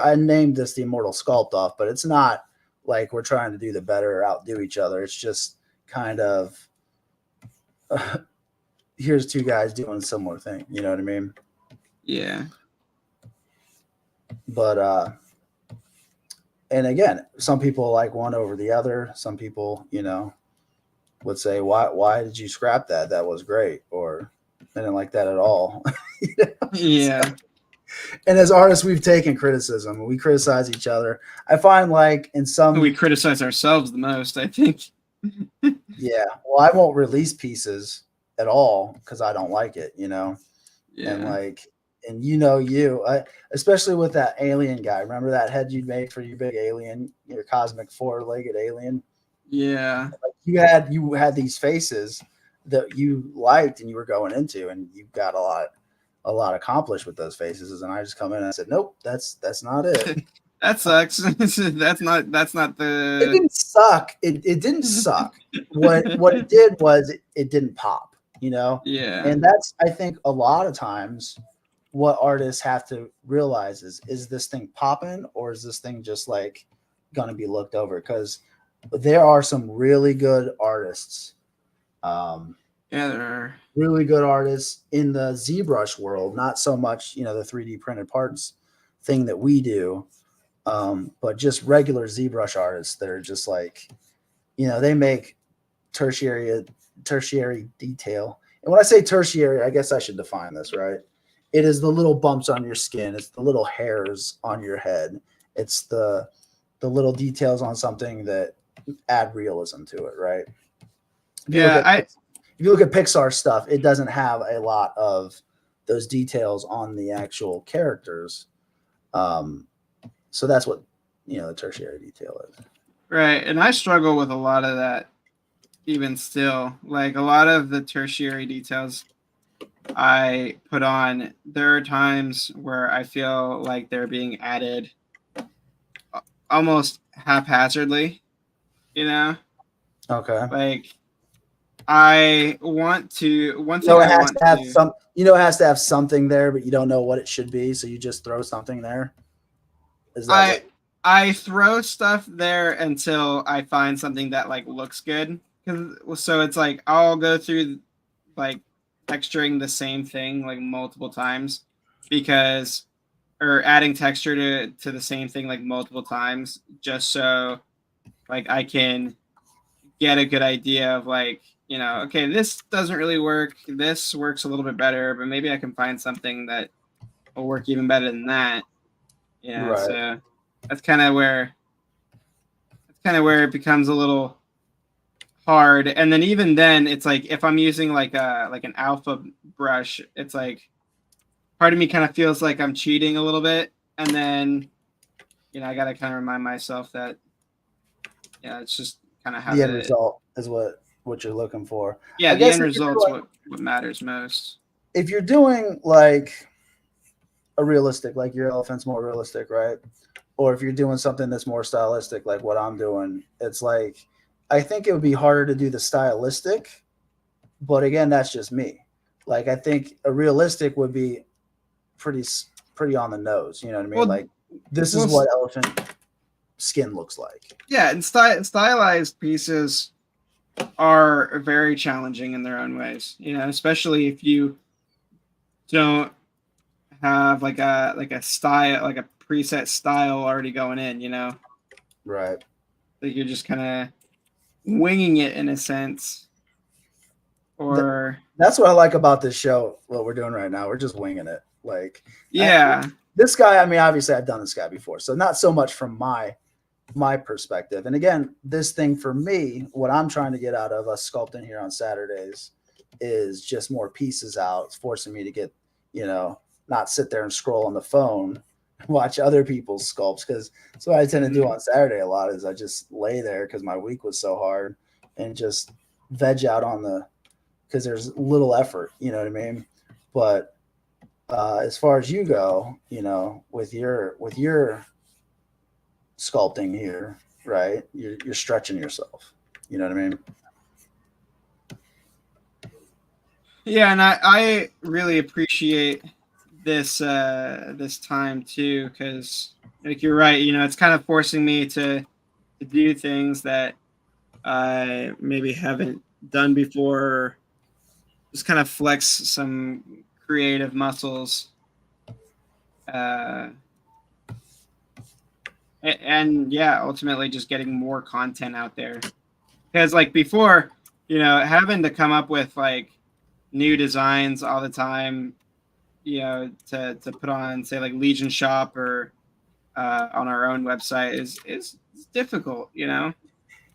I named this the Immortal Sculpt off, but it's not like we're trying to do the better or outdo each other. It's just kind of here's 2 guys doing a similar thing. You know what I mean? Yeah. But and again, some people like one over the other. Some people, would say, why did you scrap that? That was great. Or I didn't like that at all. Yeah. So, and as artists, we've taken criticism. We criticize each other. I find we criticize ourselves the most, I think. Yeah. Well, I won't release pieces at all because I don't like it, Yeah. And and especially with that alien guy. Remember that head you made for your big alien, your cosmic 4-legged alien? Yeah. You had these faces that you liked and you were going into, and you got a lot accomplished with those faces. And I just come in and I said, nope, that's not it. That sucks. That's not the. It didn't suck. It didn't suck. What it did was it didn't pop, Yeah. And that's, I think, a lot of times what artists have to realize is this thing popping, or is this thing just like going to be looked over? Because there are some really good artists. Yeah, there are really good artists in the ZBrush world, not so much, the 3D printed parts thing that we do, but just regular ZBrush artists that are just like, they make tertiary detail. And when I say tertiary, I guess I should define this, right? It is the little bumps on your skin. It's the little hairs on your head. It's the little details on something that add realism to it, right? If you look at Pixar stuff, it doesn't have a lot of those details on the actual characters. So that's what, the tertiary detail is. Right. And I struggle with a lot of that even still. Like a lot of the tertiary details I put on, there are times where I feel like they're being added almost haphazardly, Okay. Like I want to. One thing it has to have some. It has to have something there, but you don't know what it should be, so you just throw something there. Is that I throw stuff there until I find something that like looks good. So it's like I'll go through like texturing the same thing like multiple times or adding texture to the same thing like multiple times just so like I can get a good idea of like, okay, this doesn't really work. This works a little bit better, but maybe I can find something that will work even better than that. Yeah. Right. So that's kind of where it becomes a little hard. And then even then it's like, if I'm using like an alpha brush, it's like part of me kind of feels like I'm cheating a little bit. And then, I got to kind of remind myself that, it's just kind of how the end result is what you're looking for. Yeah, the end result's what matters most. If you're doing like a realistic, like your elephant's more realistic, right? Or if you're doing something that's more stylistic, like what I'm doing, it's like, I think it would be harder to do the stylistic, but again, that's just me. Like, I think a realistic would be pretty on the nose. You know what I mean? Well, like, this is what elephant skin looks like. Yeah, and stylized pieces are very challenging in their own ways. Especially if you don't have like a style, like a preset style already going in. Right. Like you're just kind of winging it in a sense. Or that's what I like about this show. What we're doing right now, we're just winging it. Like, yeah, this guy. I mean, obviously, I've done this guy before, so not so much from my perspective. And again, this thing for me, what I'm trying to get out of us sculpting here on Saturdays is just more pieces out. It's forcing me to get, not sit there and scroll on the phone, watch other people's sculpts. Because that's what I tend to do on Saturday a lot, is I just lay there because my week was so hard and just veg out because there's little effort, you know what I mean? But as far as you go, with your sculpting here, right? You're stretching yourself. You know what I mean? Yeah, and I really appreciate this time too, because like you're right, it's kind of forcing me to do things that I maybe haven't done before, or just kind of flex some creative muscles. And yeah, ultimately just getting more content out there. Because like before, having to come up with like new designs all the time, to put on, say, like Legion Shop or on our own website is difficult, Yeah,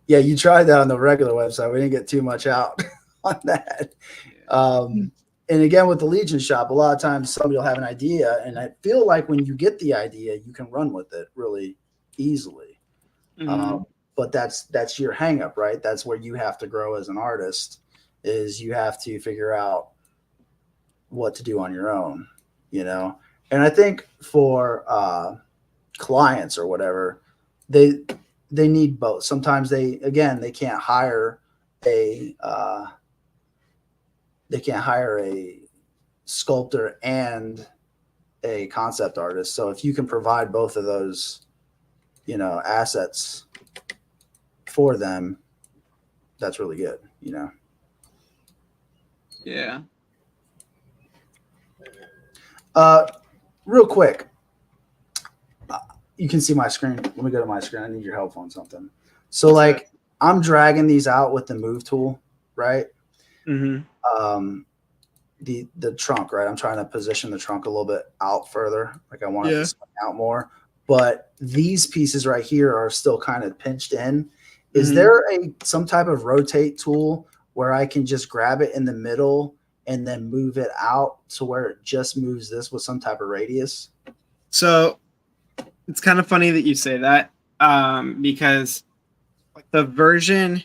you tried that on the regular website. We didn't get too much out on that. and again with the Legion shop, a lot of times somebody will have an idea, and I feel like when you get the idea, you can run with it really easily. But that's your hang up, right? That's where you have to grow as an artist, is you have to figure out what to do on your own, you know. And I think for clients or whatever, they need both. Sometimes they can't hire a sculptor and a concept artist. So if you can provide both of those, you know, assets for them, that's really good, you know. Yeah. Real quick, you can see my screen. Let me go to my screen. I need your help on something. So What's like that? I'm dragging these out with the move tool, right? Mm-hmm. The trunk, right? I'm trying to position the trunk a little bit out further. Like I want it Yeah. to swing out more. But these pieces right here are still kind of pinched in. Is there some type of rotate tool where I can just grab it in the middle and then move it out to where it just moves this with some type of radius? So it's kind of funny that you say that, because the version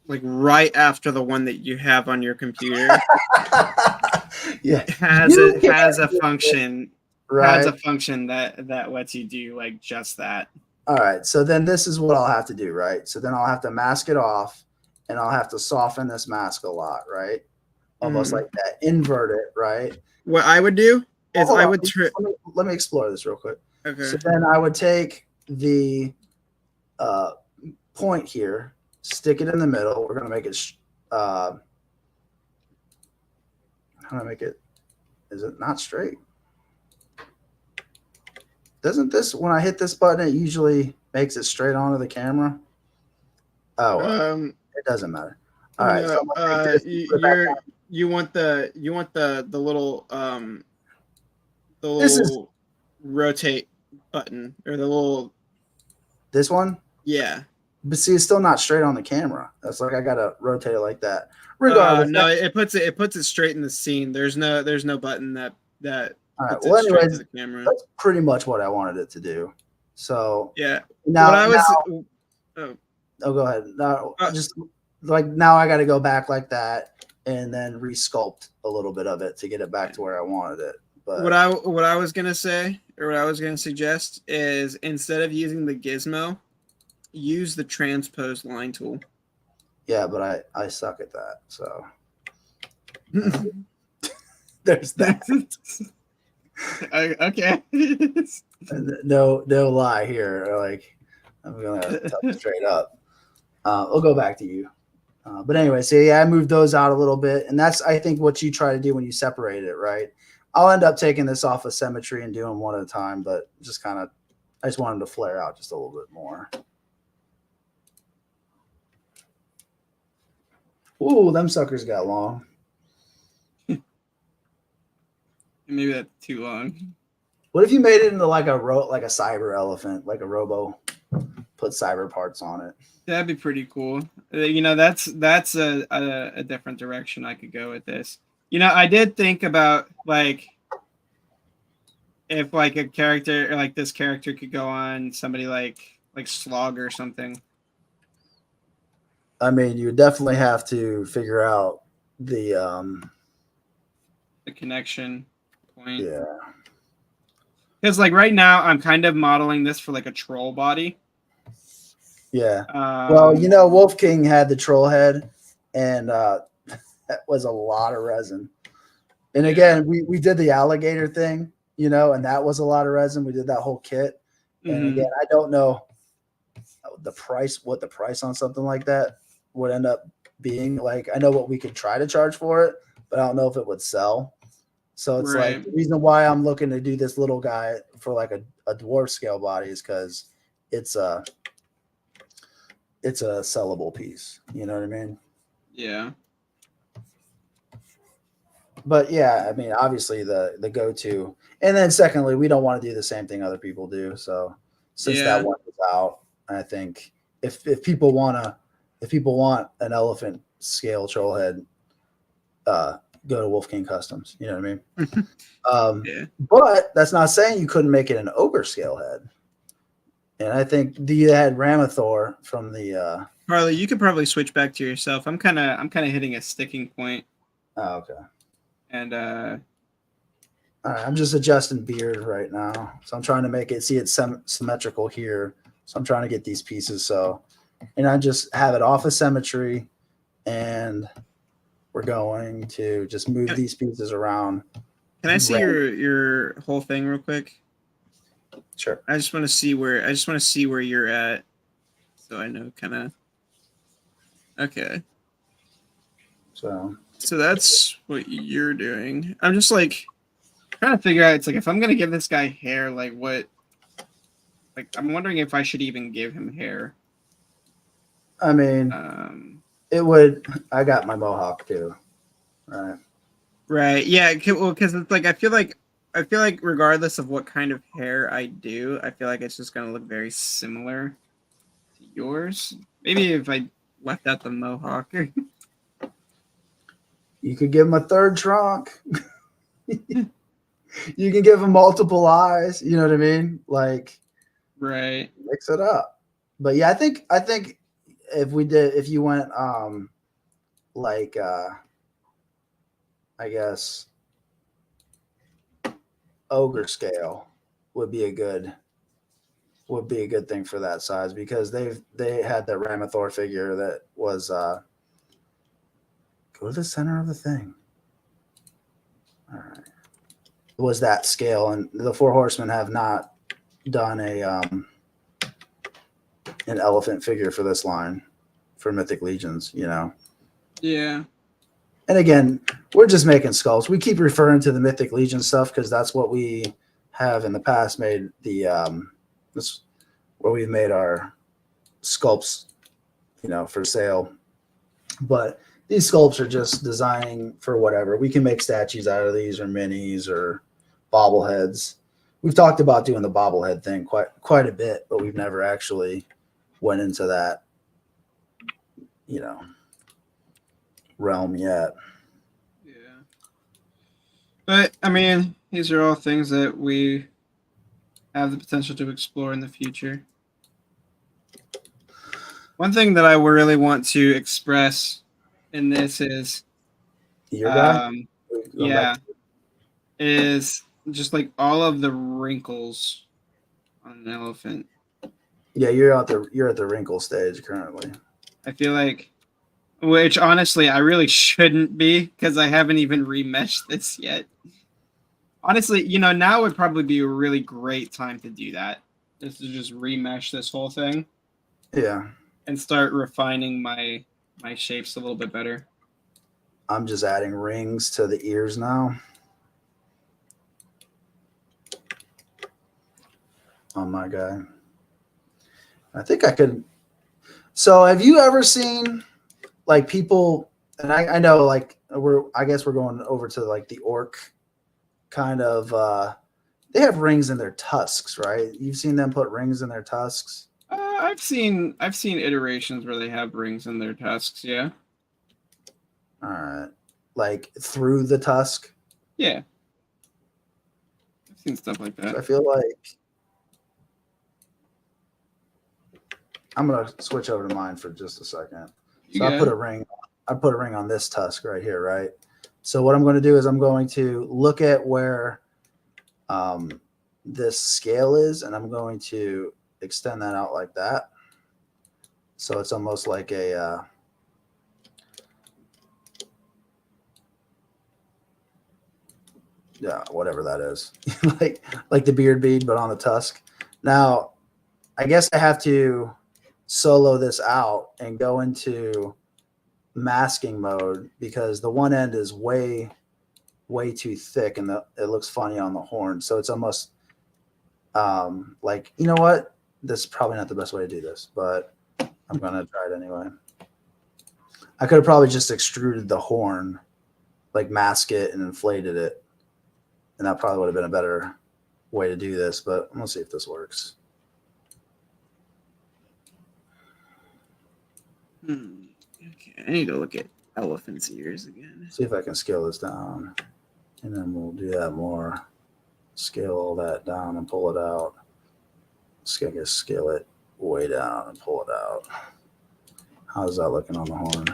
like right after the one that you have on your computer Yeah, has a function right. that lets you do like just that. All right, so then this is what I'll have to do, right? So then I'll have to mask it off, and I'll have to soften this mask a lot, right? Almost like that, invert it, right? What I would do is Hold I on, would let me explore this real quick. okay. So then I would take the point here, stick it in the middle. We're gonna make it. How do I make it? Is it not straight? Doesn't this, when I hit this button, it usually makes it straight onto the camera? Oh, it doesn't matter. All right, so I'm gonna take this, you want the little this is rotate button or the little this one. yeah. But see, it's still not straight on the camera. That's like I gotta rotate it like that. Regardless, No, it puts it straight in the scene. There's no button that all right. puts Well, it straight to anyways, the camera. that's pretty much what I wanted it to do. So Yeah. now, What I was oh, go ahead. Now, just like now, I got to go back like that and then resculpt a little bit of it to get it back to where I wanted it. But what I was gonna say, or what I was gonna suggest, is instead of using the gizmo, use the transpose line tool. yeah, but I suck at that. So there's that. Okay. No lie here. Like I'm gonna tell you straight up. I'll go back to you. But anyway, so yeah, I moved those out a little bit, and that's I think what you try to do when you separate it, right? I'll end up taking this off of symmetry and doing one at a time, but just kind of, I just wanted to flare out just a little bit more. Ooh, them suckers got long. Maybe that's too long. What if you made it into like a cyber elephant, like a robo, put cyber parts on it? That'd be pretty cool. You know, that's a different direction I could go with this. You know, I did think about like if like a character or like this character could go on somebody like Slog or something. I mean, you definitely have to figure out the connection point. Yeah. Because like right now I'm kind of modeling this for like a troll body. Yeah. Well, you know, Wolf King had the troll head, and that was a lot of resin. And again, we did the alligator thing, you know, and that was a lot of resin. We did that whole kit. And again, I don't know what the price on something like that would end up being. Like, I know what we could try to charge for it, but I don't know if it would sell. So it's like the reason why I'm looking to do this little guy for like a dwarf scale body is because it's a sellable piece. You know what I mean? Yeah. But yeah, I mean, obviously the go-to, and then secondly, we don't want to do the same thing other people do. So since that one is out, I think if people want an elephant scale troll head, go to Wolf King Customs. You know what I mean? Yeah. But that's not saying you couldn't make it an ogre scale head. And I think you had Ramathor from the. Carly, you could probably switch back to yourself. I'm kind of hitting a sticking point. Oh, okay. And all right, I'm just adjusting beard right now, so I'm trying to make it it's symmetrical here. So I'm trying to get these pieces and I just have it off of symmetry, and we're going to just move these pieces around. Can I see your whole thing real quick? Sure. I just want to see where you're at, so I know kind of. Okay. So that's what you're doing. I'm just like trying to figure out. It's like if I'm gonna give this guy hair, like what? Like I'm wondering if I should even give him hair. I mean, it would. I got my mohawk too. Right. Right. Yeah. Well, because it's like I feel like regardless of what kind of hair I do, I feel like it's just gonna look very similar to yours. Maybe if I left out the mohawk. You could give him a third trunk. You can give him multiple eyes. You know what I mean? Like, right. Mix it up. But yeah, I think if you went like I guess ogre scale would be a good thing for that size, because they had that Ramathor figure that was go to the center of the thing. All right. It was that scale, and the Four Horsemen have not done an elephant figure for this line for Mythic Legions, you know. Yeah. And again, we're just making sculpts. We keep referring to the Mythic Legion stuff because that's what we have in the past made this where we've made our sculpts, you know, for sale. But these sculpts are just designing for whatever. We can make statues out of these, or minis, or bobbleheads. We've talked about doing the bobblehead thing quite a bit, but we've never actually went into that, you know, realm yet. Yeah. But I mean, these are all things that we have the potential to explore in the future. One thing that I really want to express in this is Your guy? yeah, is just like all of the wrinkles on an elephant. Yeah, you're at the wrinkle stage currently. I feel like, which honestly I really shouldn't be, because I haven't even remeshed this yet. Honestly, you know, now would probably be a really great time to do that. Is to just remesh this whole thing. Yeah. And start refining my shapes a little bit better. I'm just adding rings to the ears now. On my guy. I think I could. So have you ever seen like people, and I know like I guess we're going over to like the orc kind of they have rings in their tusks, right? You've seen them put rings in their tusks? I've seen iterations where they have rings in their tusks, yeah. All right. Like through the tusk? Yeah. I've seen stuff like that. So I feel like I'm gonna switch over to mine for just a second. So I put a ring on this tusk right here, right? So what I'm going to do is I'm going to look at where this scale is, and I'm going to extend that out like that. So it's almost like a yeah, whatever that is. like the beard bead, but on the tusk. Now, I guess I have to solo this out and go into masking mode, because the one end is way too thick, and it looks funny on the horn. So it's almost like, you know what? This is probably not the best way to do this, but I'm going to try it anyway. I could have probably just extruded the horn, like mask it and inflated it. And that probably would have been a better way to do this, but I'm going to see if this works. Okay, I need to look at elephant's ears again. See if I can scale this down. And then we'll do that more. Scale all that down and pull it out. Scale it way down and pull it out. How's that looking on the horn?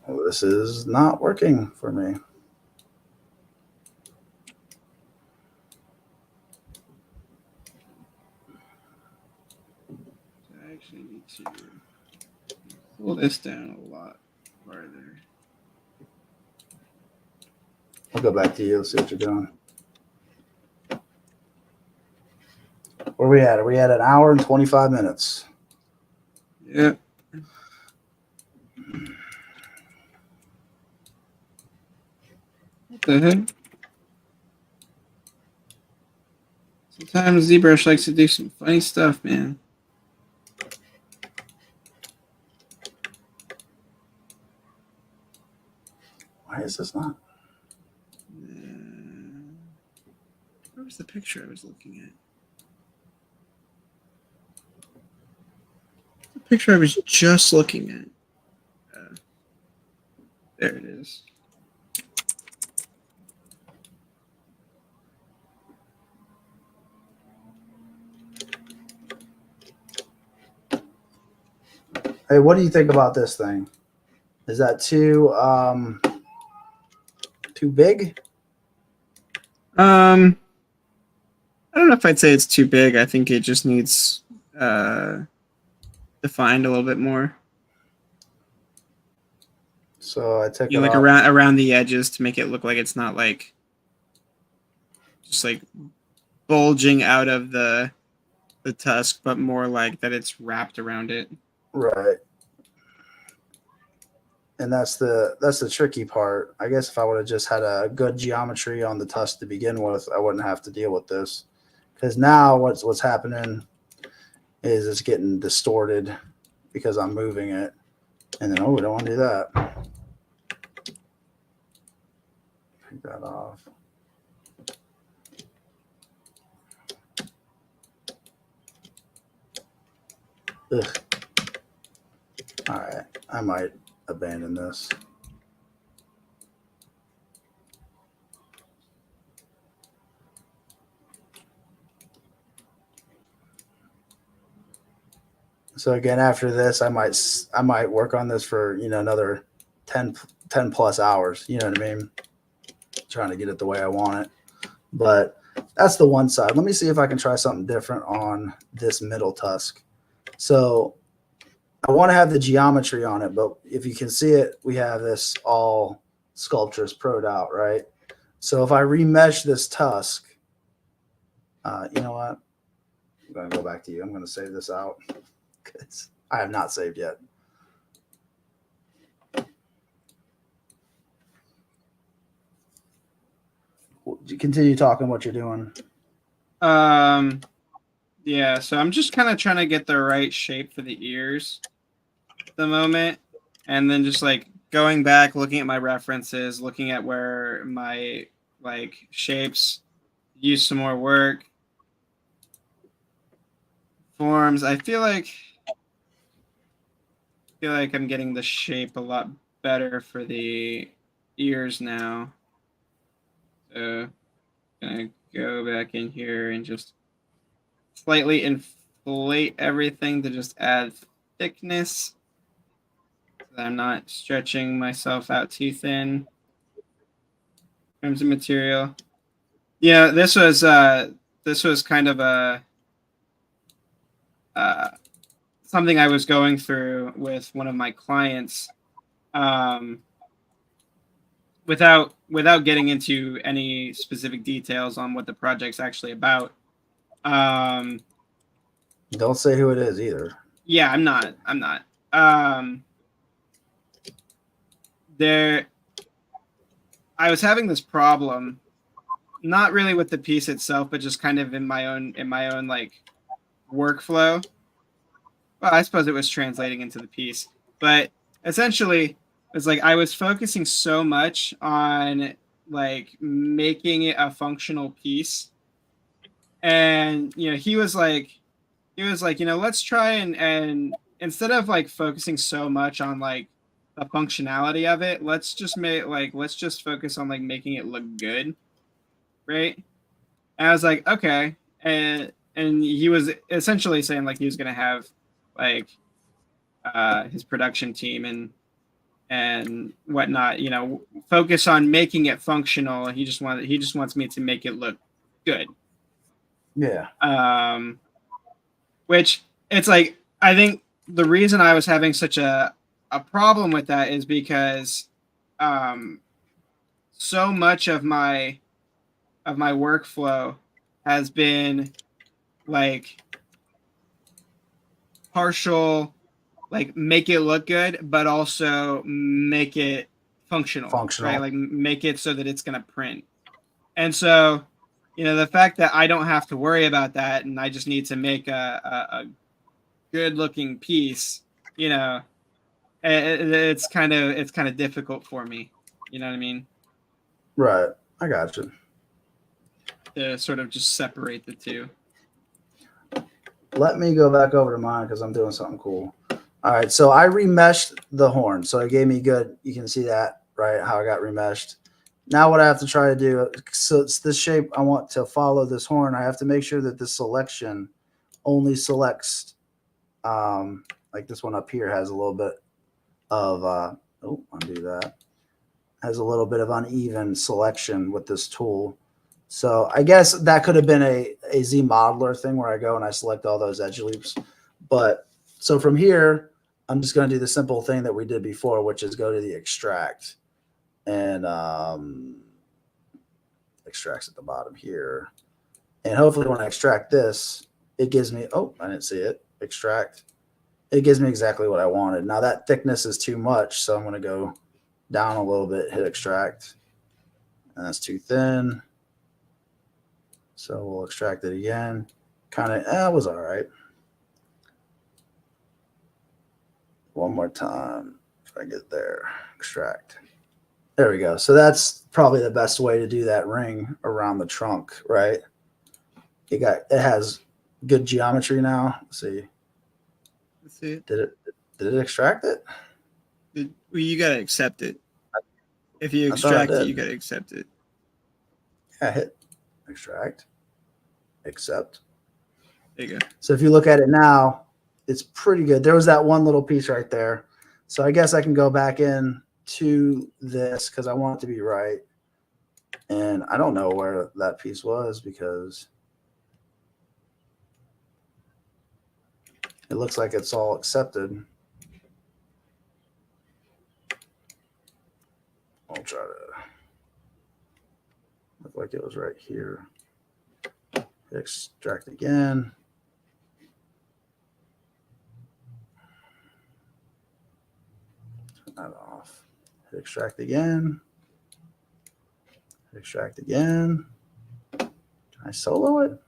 Well, this is not working for me. I actually need to pull this down a lot farther. I'll go back to you. Let's see what you're doing. Where are we at? Are we at an hour and 25 minutes? Yeah. What the heck? Sometimes ZBrush likes to do some funny stuff, man. Why is this not? Where was the picture I was looking at? The picture I was just looking at. There it is. Hey, what do you think about this thing? Is that too big? I don't know if I'd say it's too big. I think it just needs defined a little bit more. So I take You know, like around the edges to make it look like it's not like just like bulging out of the tusk, but more like that it's wrapped around it. Right. And that's the tricky part. I guess if I would have just had a good geometry on the tusk to begin with, I wouldn't have to deal with this. Because now what's happening is it's getting distorted because I'm moving it. And then, we don't want to do that. Take that off. Ugh. All right. I might abandon this. So again, after this, I might work on this for, another 10 plus hours. You know what I mean? Trying to get it the way I want it. But that's the one side. Let me see if I can try something different on this middle tusk. So I want to have the geometry on it, but if you can see it, we have this all Sculptress pro'd out, right? So if I remesh this tusk, you know what? I'm going to go back to you. I'm going to save this out because I have not saved yet. Continue talking what you're doing. Yeah, so I'm just kind of trying to get the right shape for the ears at the moment, and then just like going back, looking at my references, looking at where my like shapes use some more work. Forms, I feel like I'm getting the shape a lot better for the ears now. So gonna go back in here and just slightly inflate everything to just add thickness so that I'm not stretching myself out too thin in terms of material. Yeah, this was kind of a something I was going through with one of my clients, without getting into any specific details on what the project's actually about. Don't say who it is either. Yeah, I'm not. I was having this problem, not really with the piece itself, but just kind of in my own like workflow. Well, I suppose it was translating into the piece, but essentially it's like I was focusing so much on like making it a functional piece, and he was like, he was like, let's try and instead of like focusing so much on like the functionality of it, let's just focus on like making it look good, right? And I was like, okay, and he was essentially saying like he was gonna have like his production team and whatnot, focus on making it functional. He just wants me to make it look good. Yeah. Which it's like, I think the reason I was having such a problem with that is because so much of my workflow has been like partial, like make it look good, but also make it functional, right? Like make it so that it's going to print. And so, the fact that I don't have to worry about that and I just need to make a good looking piece, it's kind of difficult for me. You know what I mean? Right. I got you. To sort of just separate the two. Let me go back over to mine because I'm doing something cool. All right, so I remeshed the horn. So it gave me good, you can see that, right, how I got remeshed. Now what I have to try to do, so it's this shape I want to follow this horn, I have to make sure that the selection only selects, like this one up here has a little bit of, undo that, has a little bit of uneven selection with this tool. So I guess that could have been a Z modeler thing where I go and I select all those edge loops. But so from here, I'm just going to do the simple thing that we did before, which is go to the extract and extracts at the bottom here. And hopefully when I extract this, it gives me, oh, I didn't see it, extract. It gives me exactly what I wanted. Now that thickness is too much, so I'm going to go down a little bit, hit extract. And that's too thin. So we'll extract it again. Kind of, it was all right. One more time, if I get there, extract. There we go. So that's probably the best way to do that ring around the trunk, right? It has good geometry now. Let's see. Let's see. Did it extract it? Well, you gotta accept it. If you extract it, you gotta accept it. Yeah, hit extract, accept. There you go. So if you look at it now, it's pretty good. There was that one little piece right there. So I guess I can go back in to this because I want it to be right. And I don't know where that piece was because it looks like it's all accepted. I'll try to look like it was right here. Extract again. Turn that off. Hit extract again. Hit extract again. Can I solo it?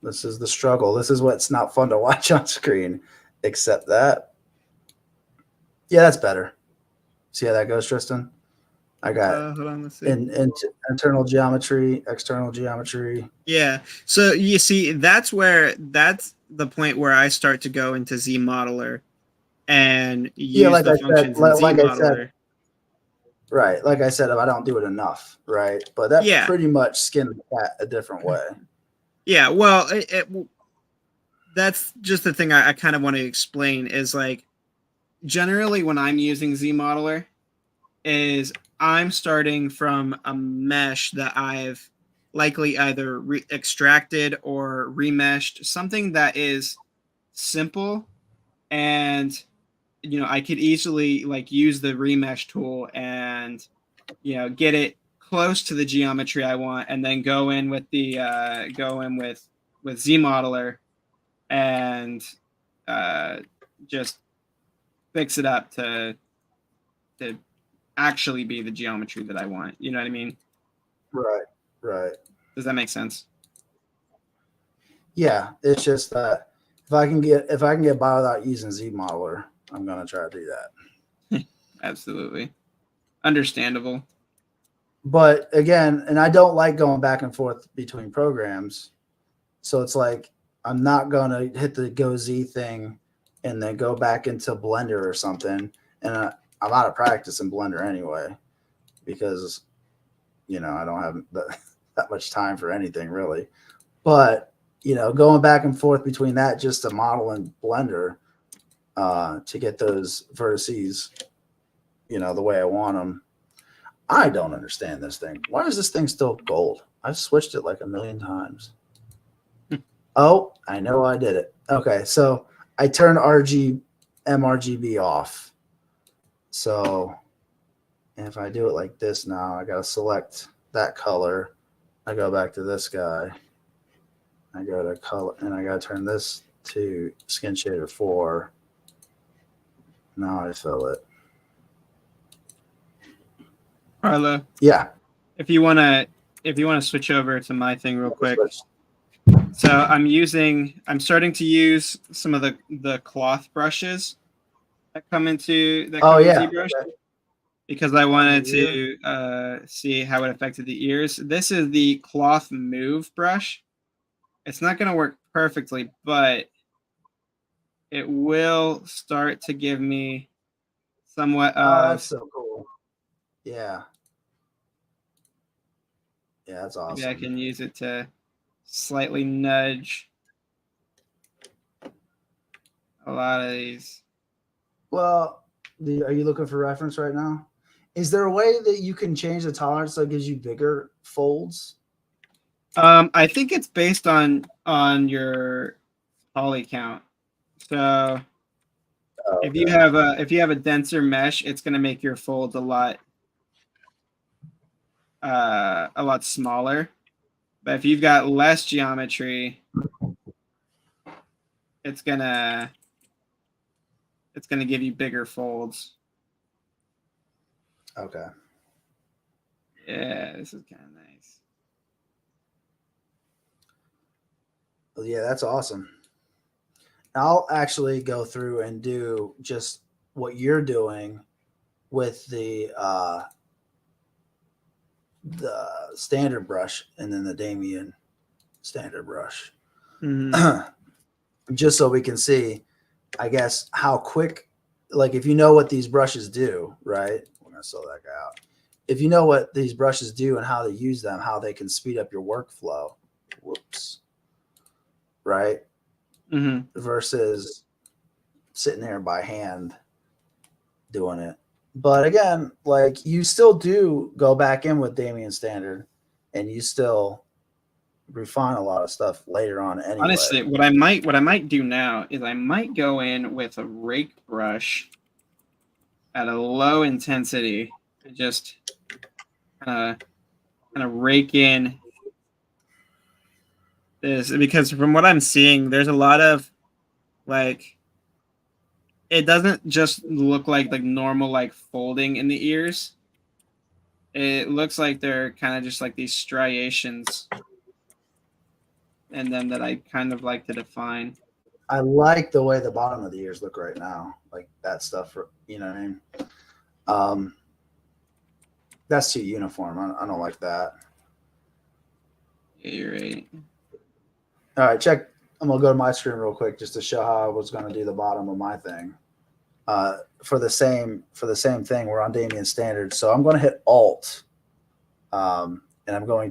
This is the struggle. This is what's not fun to watch on screen. Accept that. Yeah, that's better. See how that goes, Tristan? I got hold on, let's see. Internal geometry, external geometry. Yeah. So you see, that's the point where I start to go into Z modeler and use like the I functions said, in Z modeler. Right. Like I said, if I don't do it enough, right? But that pretty much skinned the cat a different way. Yeah. Well, that's just the thing I kind of want to explain is like, generally when I'm using Z modeler is I'm starting from a mesh that I've likely either extracted or remeshed, something that is simple and I could easily like use the remesh tool and get it close to the geometry I want and then go in with the with Z modeler and just fix it up to actually be the geometry that I want. You know what I mean? Right. Does that make sense? Yeah, it's just that if I can get by without using Z modeler, I'm gonna try to do that. Absolutely. Understandable. But again, and I don't like going back and forth between programs. So it's like I'm not gonna hit the Go Z thing and then go back into Blender or something. And I'm out of practice in Blender anyway, because I don't have that much time for anything really. But going back and forth between that just to model in Blender to get those vertices, the way I want them. I don't understand this thing. Why is this thing still gold? I've switched it like a million times. Oh, I know I did it. Okay, so I turned MRGB off. So if I do it like this now, I got to select that color. I go back to this guy. I go to color, and I got to turn this to Skin Shader 4. Now I fill it. Carlo. Yeah. If you wanna switch over to my thing real quick. So I'm starting to use some of the cloth brushes that come into ZBrush, okay, because I wanted to see how it affected the ears. This is the cloth move brush. It's not going to work perfectly, but it will start to give me somewhat of. Oh, that's so cool. Yeah. Yeah, that's awesome. Maybe I can use it to slightly nudge a lot of these. Well, are you looking for reference right now? Is there a way that you can change the tolerance so it gives you bigger folds? I think it's based on your poly count. So if you have a denser mesh, it's going to make your folds a lot smaller. But if you've got less geometry, it's gonna give you bigger folds. Okay. Yeah, this is kind of nice. Well, yeah, that's awesome. I'll actually go through and do just what you're doing with the standard brush and then the Damien standard brush. Mm-hmm. Just so we can see, I guess, how quick, like if you know what these brushes do, right? We're going to sell that guy out. If you know what these brushes do and how to use them, how they can speed up your workflow. Whoops. Right? Mm-hmm. Versus sitting there by hand doing it. But again, like you still do go back in with Damien Standard and you still refine a lot of stuff later on anyway. Honestly, what I might do now is I might go in with a rake brush at a low intensity and just kind of rake in this, because from what I'm seeing, there's a lot of like, it doesn't just look like normal like folding in the ears. It looks like they're kind of just like these striations in them that I kind of like to define. I like the way the bottom of the ears look right now, like that stuff. You know what I mean? That's too uniform. I don't like that. Yeah, you're right. All right, check. I'm gonna go to my screen real quick just to show how I was gonna do the bottom of my thing. For the same thing, we're on Damien Standard, so I'm gonna hit Alt, and I'm going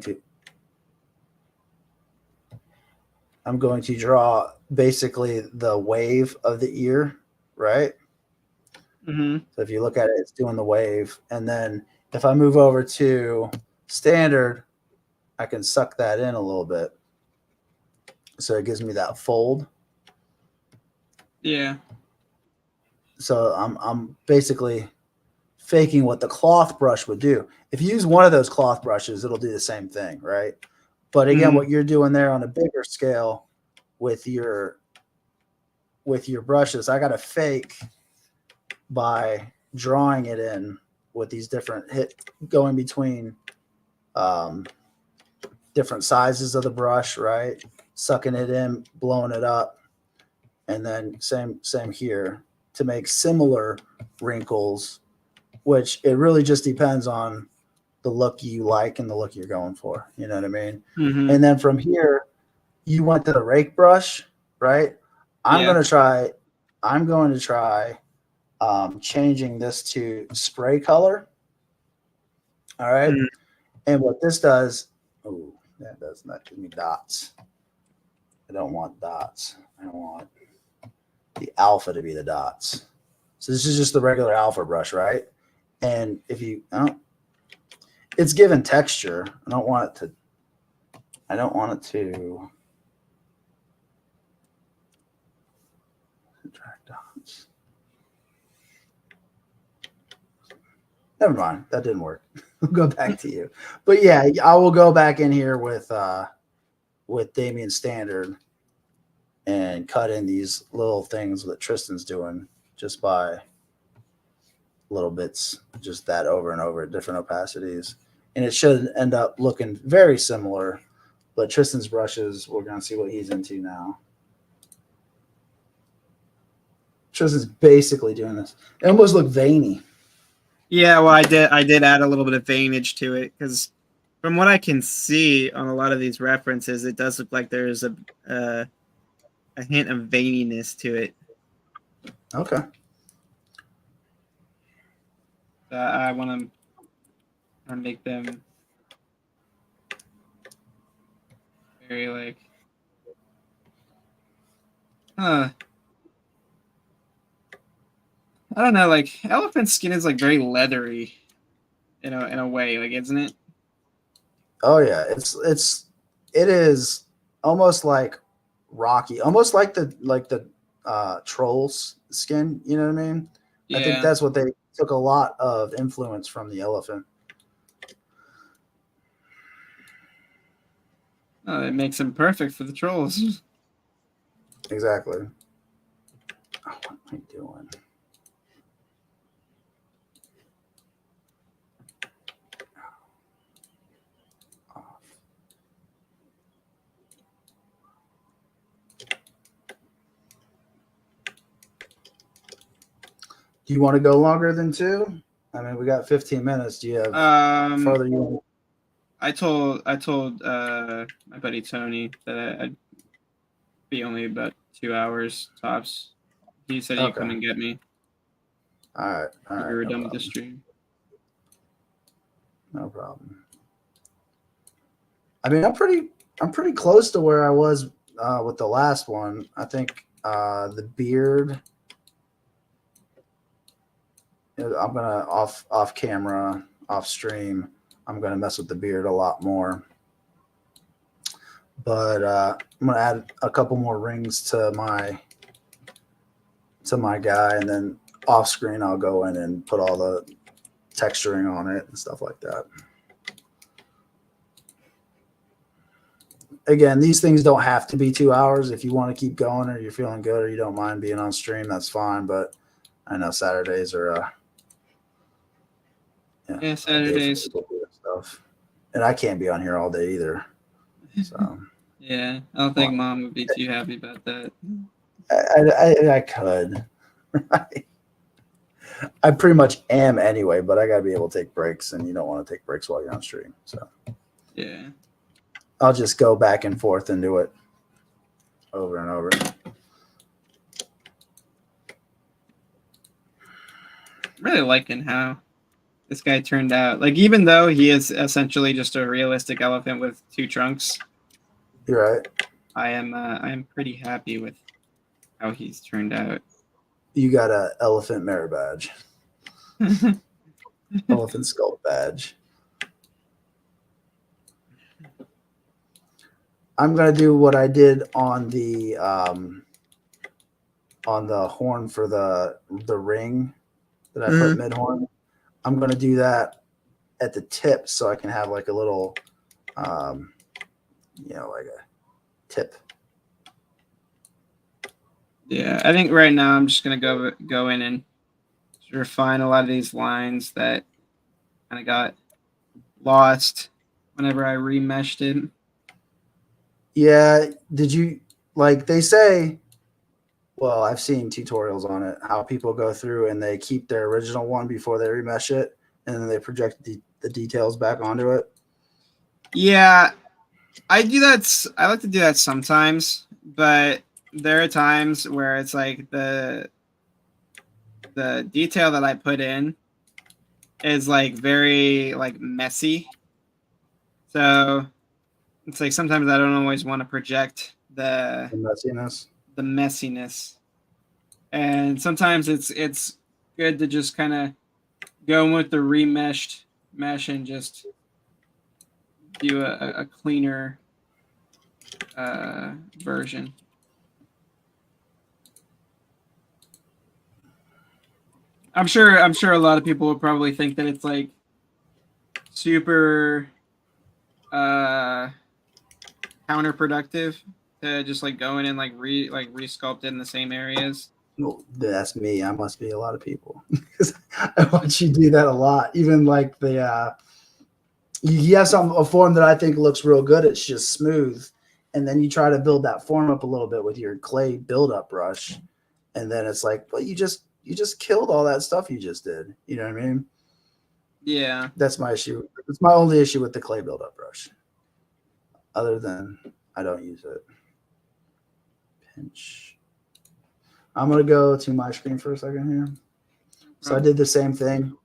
to draw basically the wave of the ear, right? Mm-hmm. So if you look at it, it's doing the wave. And then if I move over to standard, I can suck that in a little bit. So it gives me that fold. Yeah. So I'm basically faking what the cloth brush would do. If you use one of those cloth brushes, it'll do the same thing, right? But again, what you're doing there on a bigger scale with your brushes, I got to fake by drawing it in with these different going between different sizes of the brush, right? Sucking it in, blowing it up, and then same here to make similar wrinkles, which it really just depends on the look you like and the look you're going for. You know what I mean? Mm-hmm. And then from here, you went to the rake brush, right? I'm Yeah. going to try. I'm going to try changing this to spray color. All right. Mm. And what this does, oh, that does not give me dots. I don't want dots. I want the alpha to be the dots. So this is just the regular alpha brush, right? And if you, it's given texture. I don't want it to. I don't want it to. Drag dots. Never mind. That didn't work. We'll go back to you. But yeah, I will go back in here with Damien Standard and cut in these little things that Tristan's doing just by little bits, just that over and over at different opacities. And it should end up looking very similar. But Tristan's brushes, we're going to see what he's into now. Tristan's basically doing this. It almost looked veiny. Yeah, well, I did add a little bit of veinage to it because from what I can see on a lot of these references, it does look like there's a hint of veininess to it. Okay. I want to make them very like, I don't know, like elephant skin is like very leathery in a way, like, isn't it? Oh yeah, it is almost like rocky, almost like the troll's skin. You know what I mean? Yeah. I think that's what they took a lot of influence from the elephant. Oh, it makes them perfect for the trolls. Exactly. Oh, what am I doing? Do you want to go longer than 2? I mean, we got 15 minutes. Do you have further you want? I told my buddy Tony that I'd be only about 2 hours tops. He said he'd come and get me. All right. We were done with the stream. No problem. I mean, I'm pretty close to where I was with the last one. I think the beard. I'm gonna off camera, off stream. I'm gonna mess with the beard a lot more. But I'm gonna add a couple more rings to my guy, and then off screen I'll go in and put all the texturing on it and stuff like that. Again, these things don't have to be 2 hours. If you want to keep going or you're feeling good or you don't mind being on stream, that's fine. But I know Saturdays are yeah, Saturdays stuff, and I can't be on here all day either. So yeah, I don't think Mom would be too happy about that. I could. I pretty much am anyway, but I gotta be able to take breaks, and you don't want to take breaks while you're on stream. So yeah, I'll just go back and forth and do it over and over. I'm really liking how this guy turned out. Like, even though he is essentially just a realistic elephant with 2 trunks, You're right. I am pretty happy with how he's turned out. You got a elephant merit badge. Elephant sculpt badge. I'm gonna do what I did on the horn for the ring that I put mid horn. I'm gonna do that at the tip so I can have like a little, like a tip. Yeah, I think right now I'm just gonna go in and refine a lot of these lines that kind of got lost whenever I remeshed it. Yeah, did you like they say? Well, I've seen tutorials on it, how people go through and they keep their original one before they remesh it, and then they project the details back onto it. Yeah, I do that. I like to do that sometimes, but there are times where it's like the detail that I put in is like very like messy. So it's like sometimes I don't always want to project The messiness. the messiness, and sometimes it's good to just kind of go with the remeshed mesh and just do a cleaner version. I'm sure a lot of people would probably think that it's like super counterproductive to just like go in and like resculpt it in the same areas. Well, that's me. I must be a lot of people because I watch you do that a lot. Even like the you have a form that I think looks real good. It's just smooth, and then you try to build that form up a little bit with your clay buildup brush, and then it's like, well, you just killed all that stuff you just did. You know what I mean? Yeah, That's my issue. It's my only issue with the clay buildup brush. Other than I don't use it. Pinch. I'm gonna go to my screen for a second here. So I did the same thing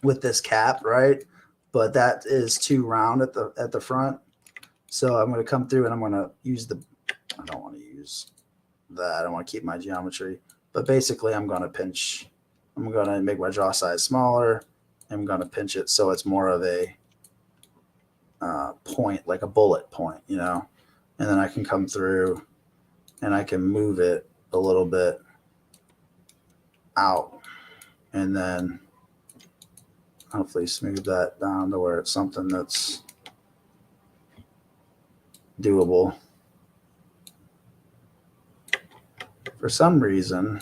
with this cap, right? But that is too round at the front. So I'm gonna come through and I'm gonna use I don't want to use that. I don't want to keep my geometry. But basically I'm gonna pinch. I'm gonna make my jaw size smaller. I'm gonna pinch it so it's more of a point, like a bullet point, you know? And then I can come through and I can move it a little bit out and then hopefully smooth that down to where it's something that's doable. For some reason,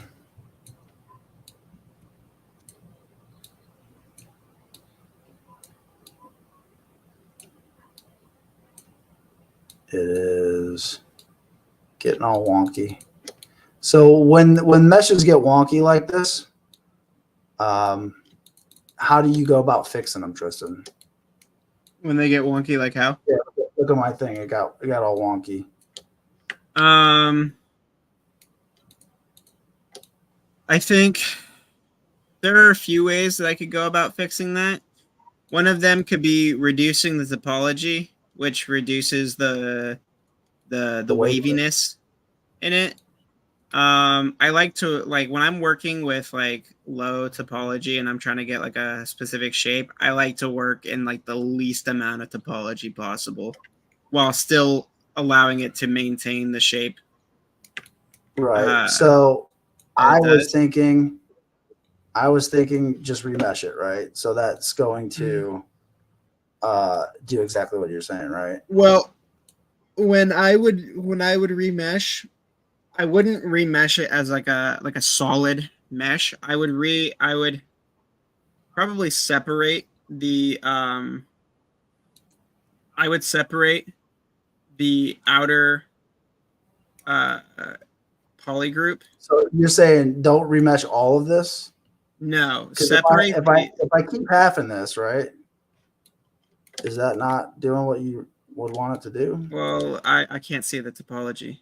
it is getting all wonky. So when meshes get wonky like this, how do you go about fixing them, Tristan? when they get wonky, like how? Yeah, look at my thing. It got all wonky. I think there are a few ways that I could go about fixing that. One of them could be reducing the topology, which reduces the waviness in it. I like to like when I'm working with like low topology and I'm trying to get like a specific shape, I like to work in like the least amount of topology possible while still allowing it to maintain the shape. Right. So I was does. thinking just remesh it, right? So that's going to do exactly what you're saying, right? Well, when I would remesh, I wouldn't remesh it as like a solid mesh. I would probably separate the I would separate the outer poly group. So you're saying don't remesh all of this? No, Separate. If I keep half in this, right? Is that not doing what you would want it to do? Well, I can't see the topology.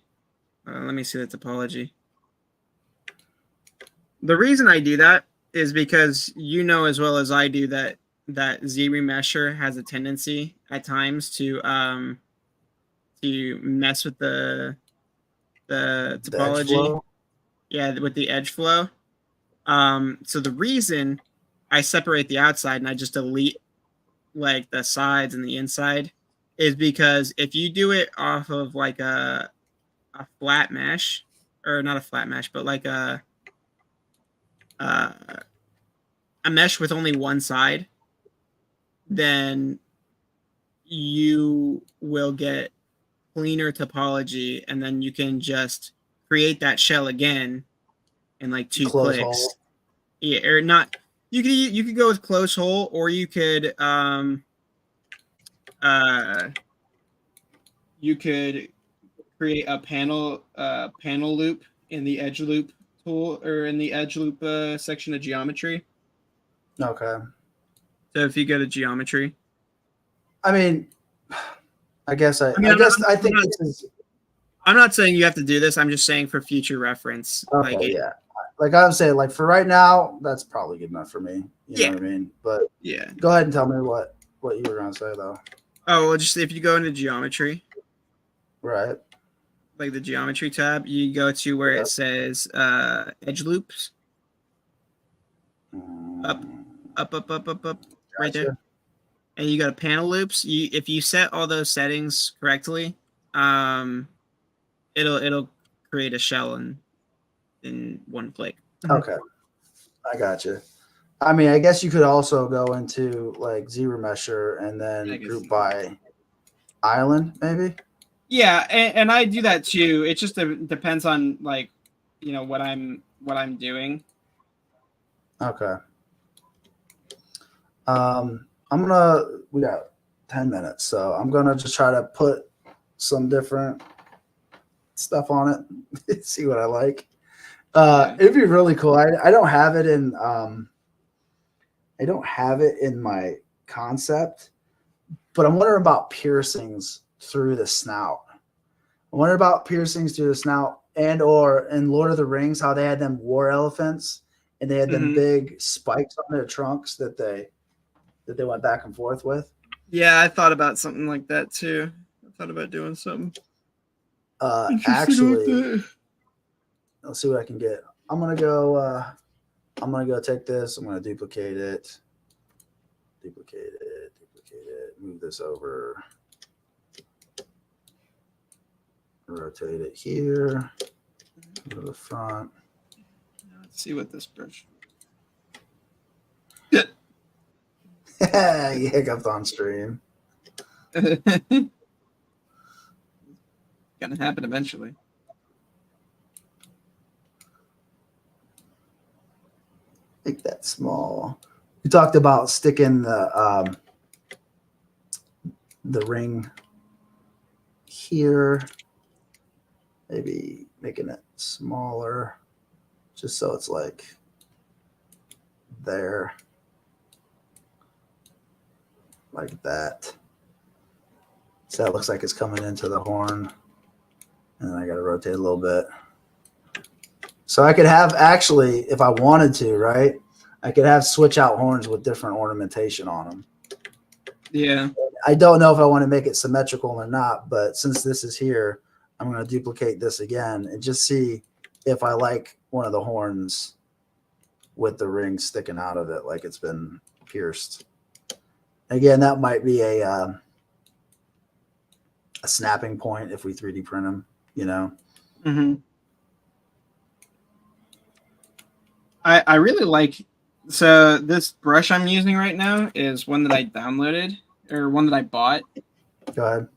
Let me see the topology. The reason I do that is because you know as well as I do that Z remesher has a tendency at times to mess with the topology. Yeah, with the edge flow. So the reason I separate the outside and I just delete like the sides and the inside is because if you do it off of like a flat mesh, or not a flat mesh, but like a mesh with only one side, then you will get cleaner topology, and then you can just create that shell again in like two clicks. Hole. Yeah, or not. You could go with close hole, or you could you could create a panel loop in the edge loop tool, or in the edge loop section of geometry. Okay. So if you go to geometry, I mean, I guess I mean, I think this is I'm not saying you have to do this. I'm just saying for future reference. okay. Like, Yeah, like I would say, like for right now, that's probably good enough for me. You Yeah. know what I mean? But yeah. go ahead and tell me what you were gonna say though. Oh, well, just if you go into geometry, Right. like the geometry tab, you go to where Yep. it says edge loops. Up, up, right there. Gotcha. And you go to panel loops. If you set all those settings correctly, it'll create a shell in one click. Okay, I gotcha. I mean, I guess you could also go into like ZRemesher and then group by island, maybe. Yeah, and I do that too. It just depends on like, what I'm doing. Okay. We got 10 minutes, so I'm gonna just try to put some different stuff on it, see what I like. It'd be really cool. I don't have it in my concept, but I'm wondering about piercings through the snout. I wonder about piercings through the snout, and or in Lord of the Rings, how they had them war elephants and they had them big spikes on their trunks that they went back and forth with. Yeah, I thought about something like that too. I thought about doing something. Actually, let's see what I can get. I'm gonna go take this. I'm gonna duplicate it, move this over, rotate it here, go to the front. Let's see what this brush. Yeah, you hiccuped on stream. Gonna happen eventually. Make that small. We talked about sticking the ring here, maybe making it smaller, just so it's like there, like that. So that looks like it's coming into the horn, and then I got to rotate a little bit. So I could have, actually, if I wanted to, right, I could have switch out horns with different ornamentation on them. Yeah. I don't know if I want to make it symmetrical or not, but since this is here, I'm going to duplicate this again and just see if I like one of the horns with the ring sticking out of it like it's been pierced. Again, that might be a snapping point if we 3D print them, you know? Mm-hmm. I really like, so this brush I'm using right now is one that I downloaded, or one that I bought. Go ahead.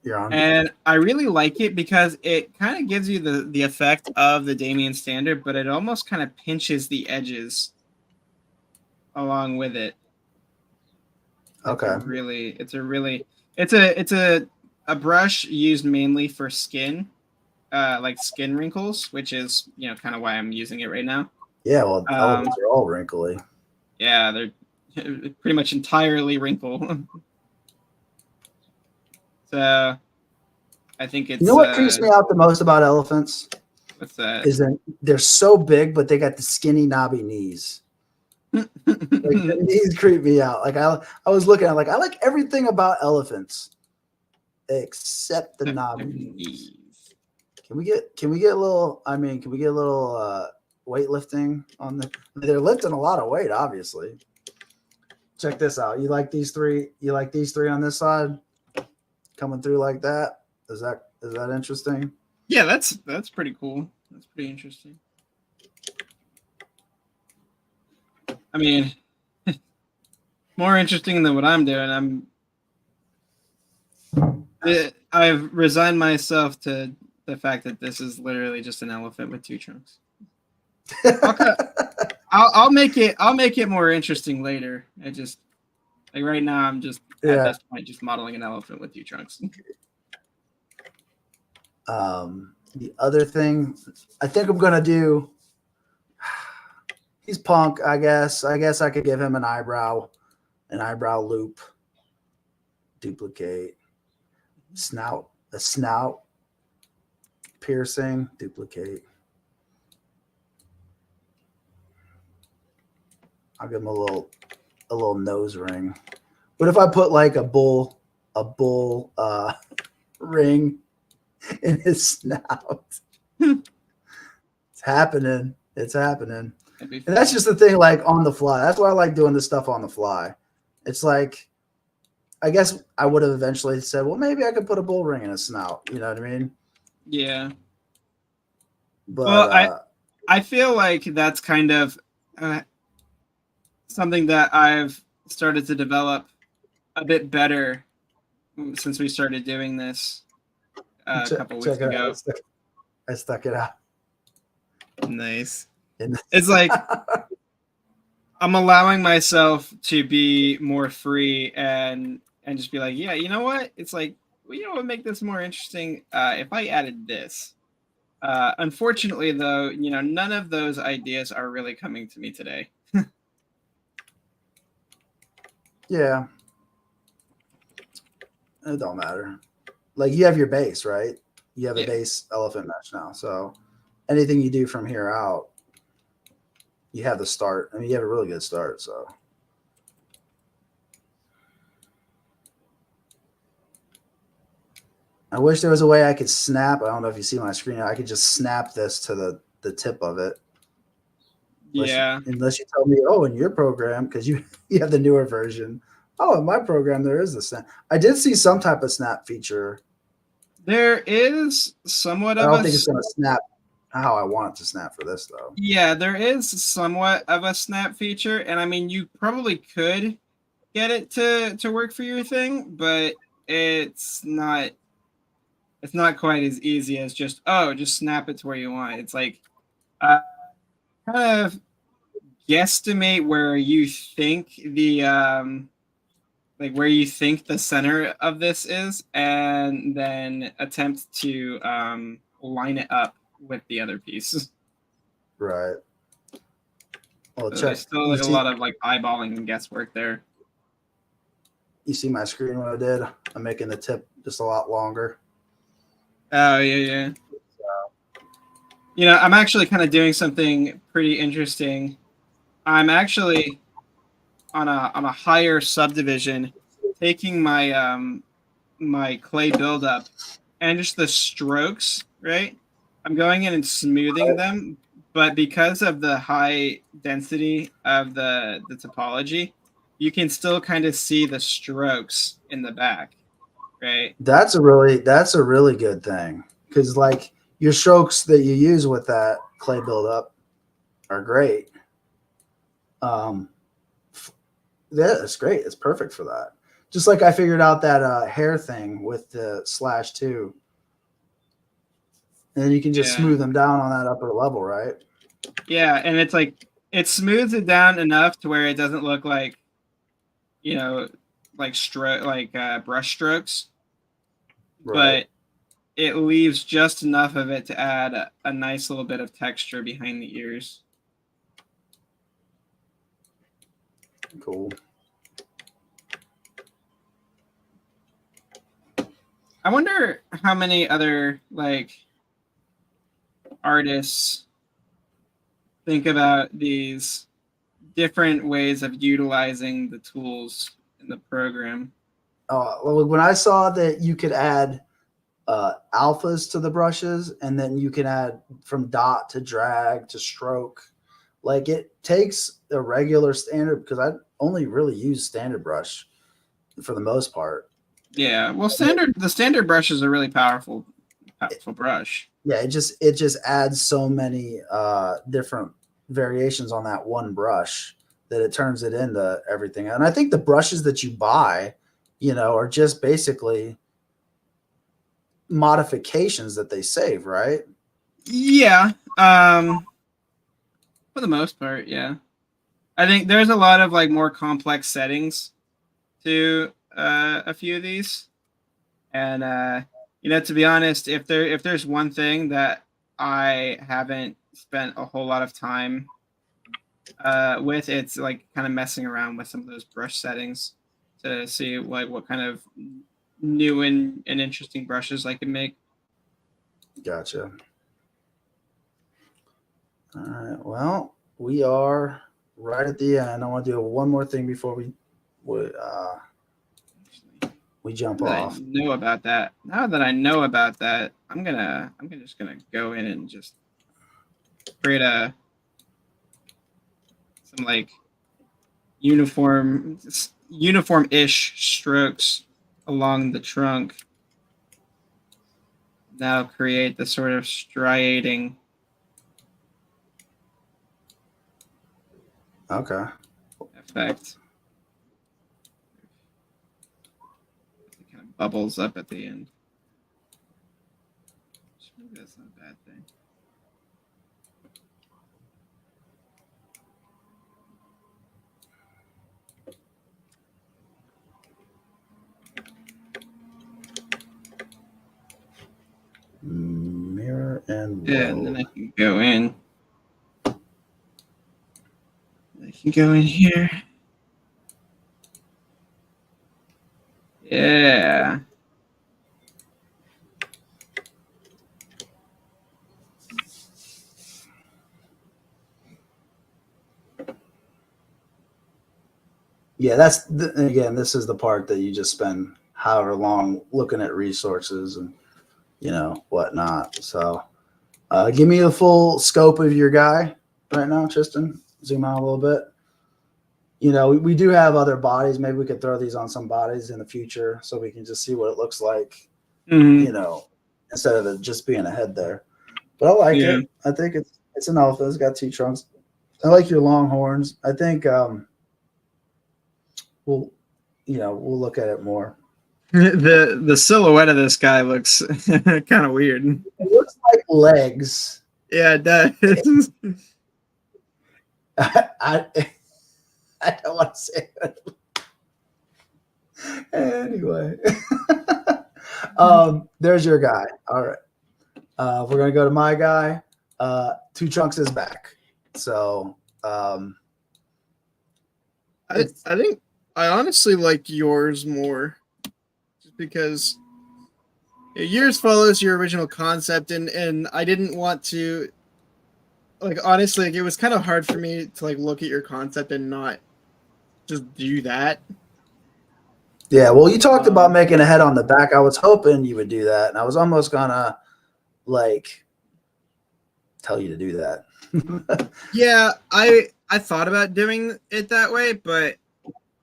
You're on. And I really like it because it kind of gives you the effect of the Damien standard, but it almost kind of pinches the edges along with it. Okay. It's a brush used mainly for skin, like skin wrinkles, which is, kind of why I'm using it right now. Yeah, well, elephants are all wrinkly. Yeah, they're pretty much entirely wrinkle. So I think it's. You know what creeps me out the most about elephants? What's that? Is that they're so big, but they got the skinny, knobby knees. Like, the knees creep me out. Like I was looking at, like, I like everything about elephants except the knobby knees. Can we get a little? I mean, can we get a little weightlifting on the? They're lifting a lot of weight, obviously. Check this out. You like these three? You like these three on this side? Coming through like that? Is that interesting? Yeah, that's pretty cool. That's pretty interesting. I mean, more interesting than what I'm doing. I've resigned myself to the fact that this is literally just an elephant with two trunks. I'll make it more interesting later. I just, like, right now I'm just at this point just modeling an elephant with two trunks. The other thing I think I'm gonna do, he's punk, I guess I could give him an eyebrow loop, duplicate. a snout piercing, duplicate. I'll give him a little nose ring. What if I put like a bull ring in his snout? It's happening. It's happening. And that's just the thing, like on the fly. That's why I like doing this stuff on the fly. It's like, I guess I would have eventually said, well, maybe I could put a bull ring in his snout. You know what I mean? Yeah. But Well, I feel like that's kind of something that I've started to develop a bit better since we started doing this a couple weeks ago. I stuck it out. Nice. It's like I'm allowing myself to be more free and just be like, yeah, you know what? It's like, well, you know what would make this more interesting? If I added this. Unfortunately, though, you know, none of those ideas are really coming to me today. Yeah. It don't matter. Like you have your base, right? You have a base elephant mesh now. So anything you do from here out, you have the start. I mean, you have a really good start. So I wish there was a way I could snap. I don't know if you see my screen. I could just snap this to the tip of it. Unless you tell me, oh, in your program, because you have the newer version. Oh, in my program, there is the snap. I did see some type of snap feature. There is somewhat of I don't think it's going to snap how I want it to snap for this, though. Yeah, there is somewhat of a snap feature. And I mean, you probably could get it to work for your thing, but it's not quite as easy as just snap it to where you want. It's like kind of guesstimate where you think the where you think the center of this is, and then attempt to line it up with the other piece. Right. Well, so there's still a lot of like eyeballing and guesswork there. You see my screen what I did? I'm making the tip just a lot longer. Oh yeah. You know, I'm actually kind of doing something pretty interesting. I'm actually on a higher subdivision, taking my my clay buildup and just the strokes, right? I'm going in and smoothing them, but because of the high density of the topology, you can still kind of see the strokes in the back, right? That's a really good thing, because like your strokes that you use with that clay buildup are great. Yeah, it's great. It's perfect for that. Just like I figured out that hair thing with the /2, and then you can just smooth them down on that upper level, right? Yeah, and it's like it smooths it down enough to where it doesn't look like, you know, like brush strokes, right. But it leaves just enough of it to add a nice little bit of texture behind the ears. Cool. I wonder how many other like artists think about these different ways of utilizing the tools in the program. Well, when I saw that you could add alphas to the brushes, and then you can add from dot to drag to stroke, like it takes a regular standard, because I only really use standard brush for the most part. Yeah, well, the standard brush is a really powerful brush. Yeah, it just adds so many different variations on that one brush that it turns it into everything. And I think the brushes that you buy, you know, are just basically modifications that they save, right? Yeah. For the most part, yeah. I think there's a lot of like more complex settings to a few of these. And you know, to be honest, if there's one thing that I haven't spent a whole lot of time with, it's like kind of messing around with some of those brush settings to see like what kind of new and interesting brushes I can make. Gotcha. All right. Well, we are right at the end. I want to do one more thing before we jump off. Know about that. Now that I know about that, I'm just gonna go in and just create some like uniform-ish strokes along the trunk. Now create the sort of striating. Okay. Effect. It kind of bubbles up at the end. Maybe that's not a bad thing. Mirror and yeah, and then I can go in. I can go in here. Yeah. Yeah, again, this is the part that you just spend however long looking at resources and whatnot. So give me a full scope of your guy right now, Tristan. Zoom out a little bit. We do have other bodies. Maybe we could throw these on some bodies in the future so we can just see what it looks like, instead of it just being a head there. But I like it. I think it's an alpha. It's got 2 trunks. I like your long horns. I think we'll look at it more. The silhouette of this guy looks kind of weird. It looks like legs. Yeah, it does. I don't want to say it. Anyway. There's your guy. All right. We're gonna go to my guy. 2Trunkz is back. So I think I honestly like yours more, just because yours follows your original concept, and I didn't want to, like, honestly, like, it was kind of hard for me to like look at your concept and not just do that. Yeah, well, you talked about making a head on the back. I was hoping you would do that, and I was almost gonna like tell you to do that. Yeah, I thought about doing it that way, but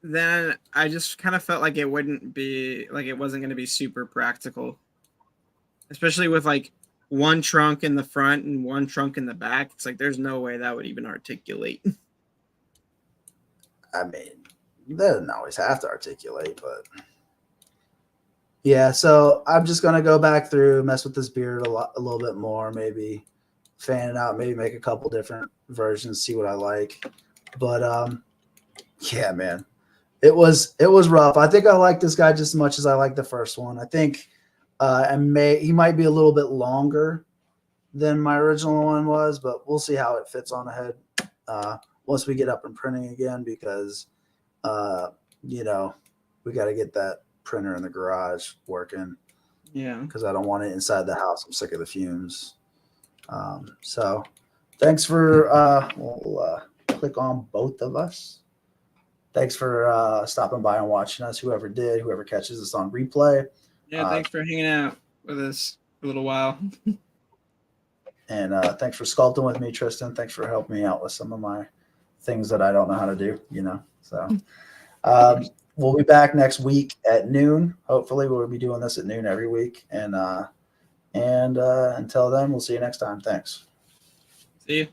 then I just kind of felt like it wasn't going to be super practical, especially with like one trunk in the front and one trunk in the back. It's like there's no way that would even articulate. I mean, they didn't always have to articulate, but yeah. So I'm just gonna go back through, mess with this beard a little bit more, maybe fan it out, maybe make a couple different versions, see what I like. But yeah, man. It was rough. I think I like this guy just as much as I like the first one. I think he might be a little bit longer than my original one was, but we'll see how it fits on the head once we get up and printing again, because we got to get that printer in the garage working. Yeah, because I don't want it inside the house. I'm sick of the fumes. So thanks for we'll click on both of us. Thanks for stopping by and watching us. Whoever catches us on replay. Yeah, thanks for hanging out with us for a little while. And thanks for sculpting with me, Tristan. Thanks for helping me out with some of my things that I don't know how to do, So we'll be back next week at noon. Hopefully we'll be doing this at noon every week. And until then, we'll see you next time. Thanks. See you.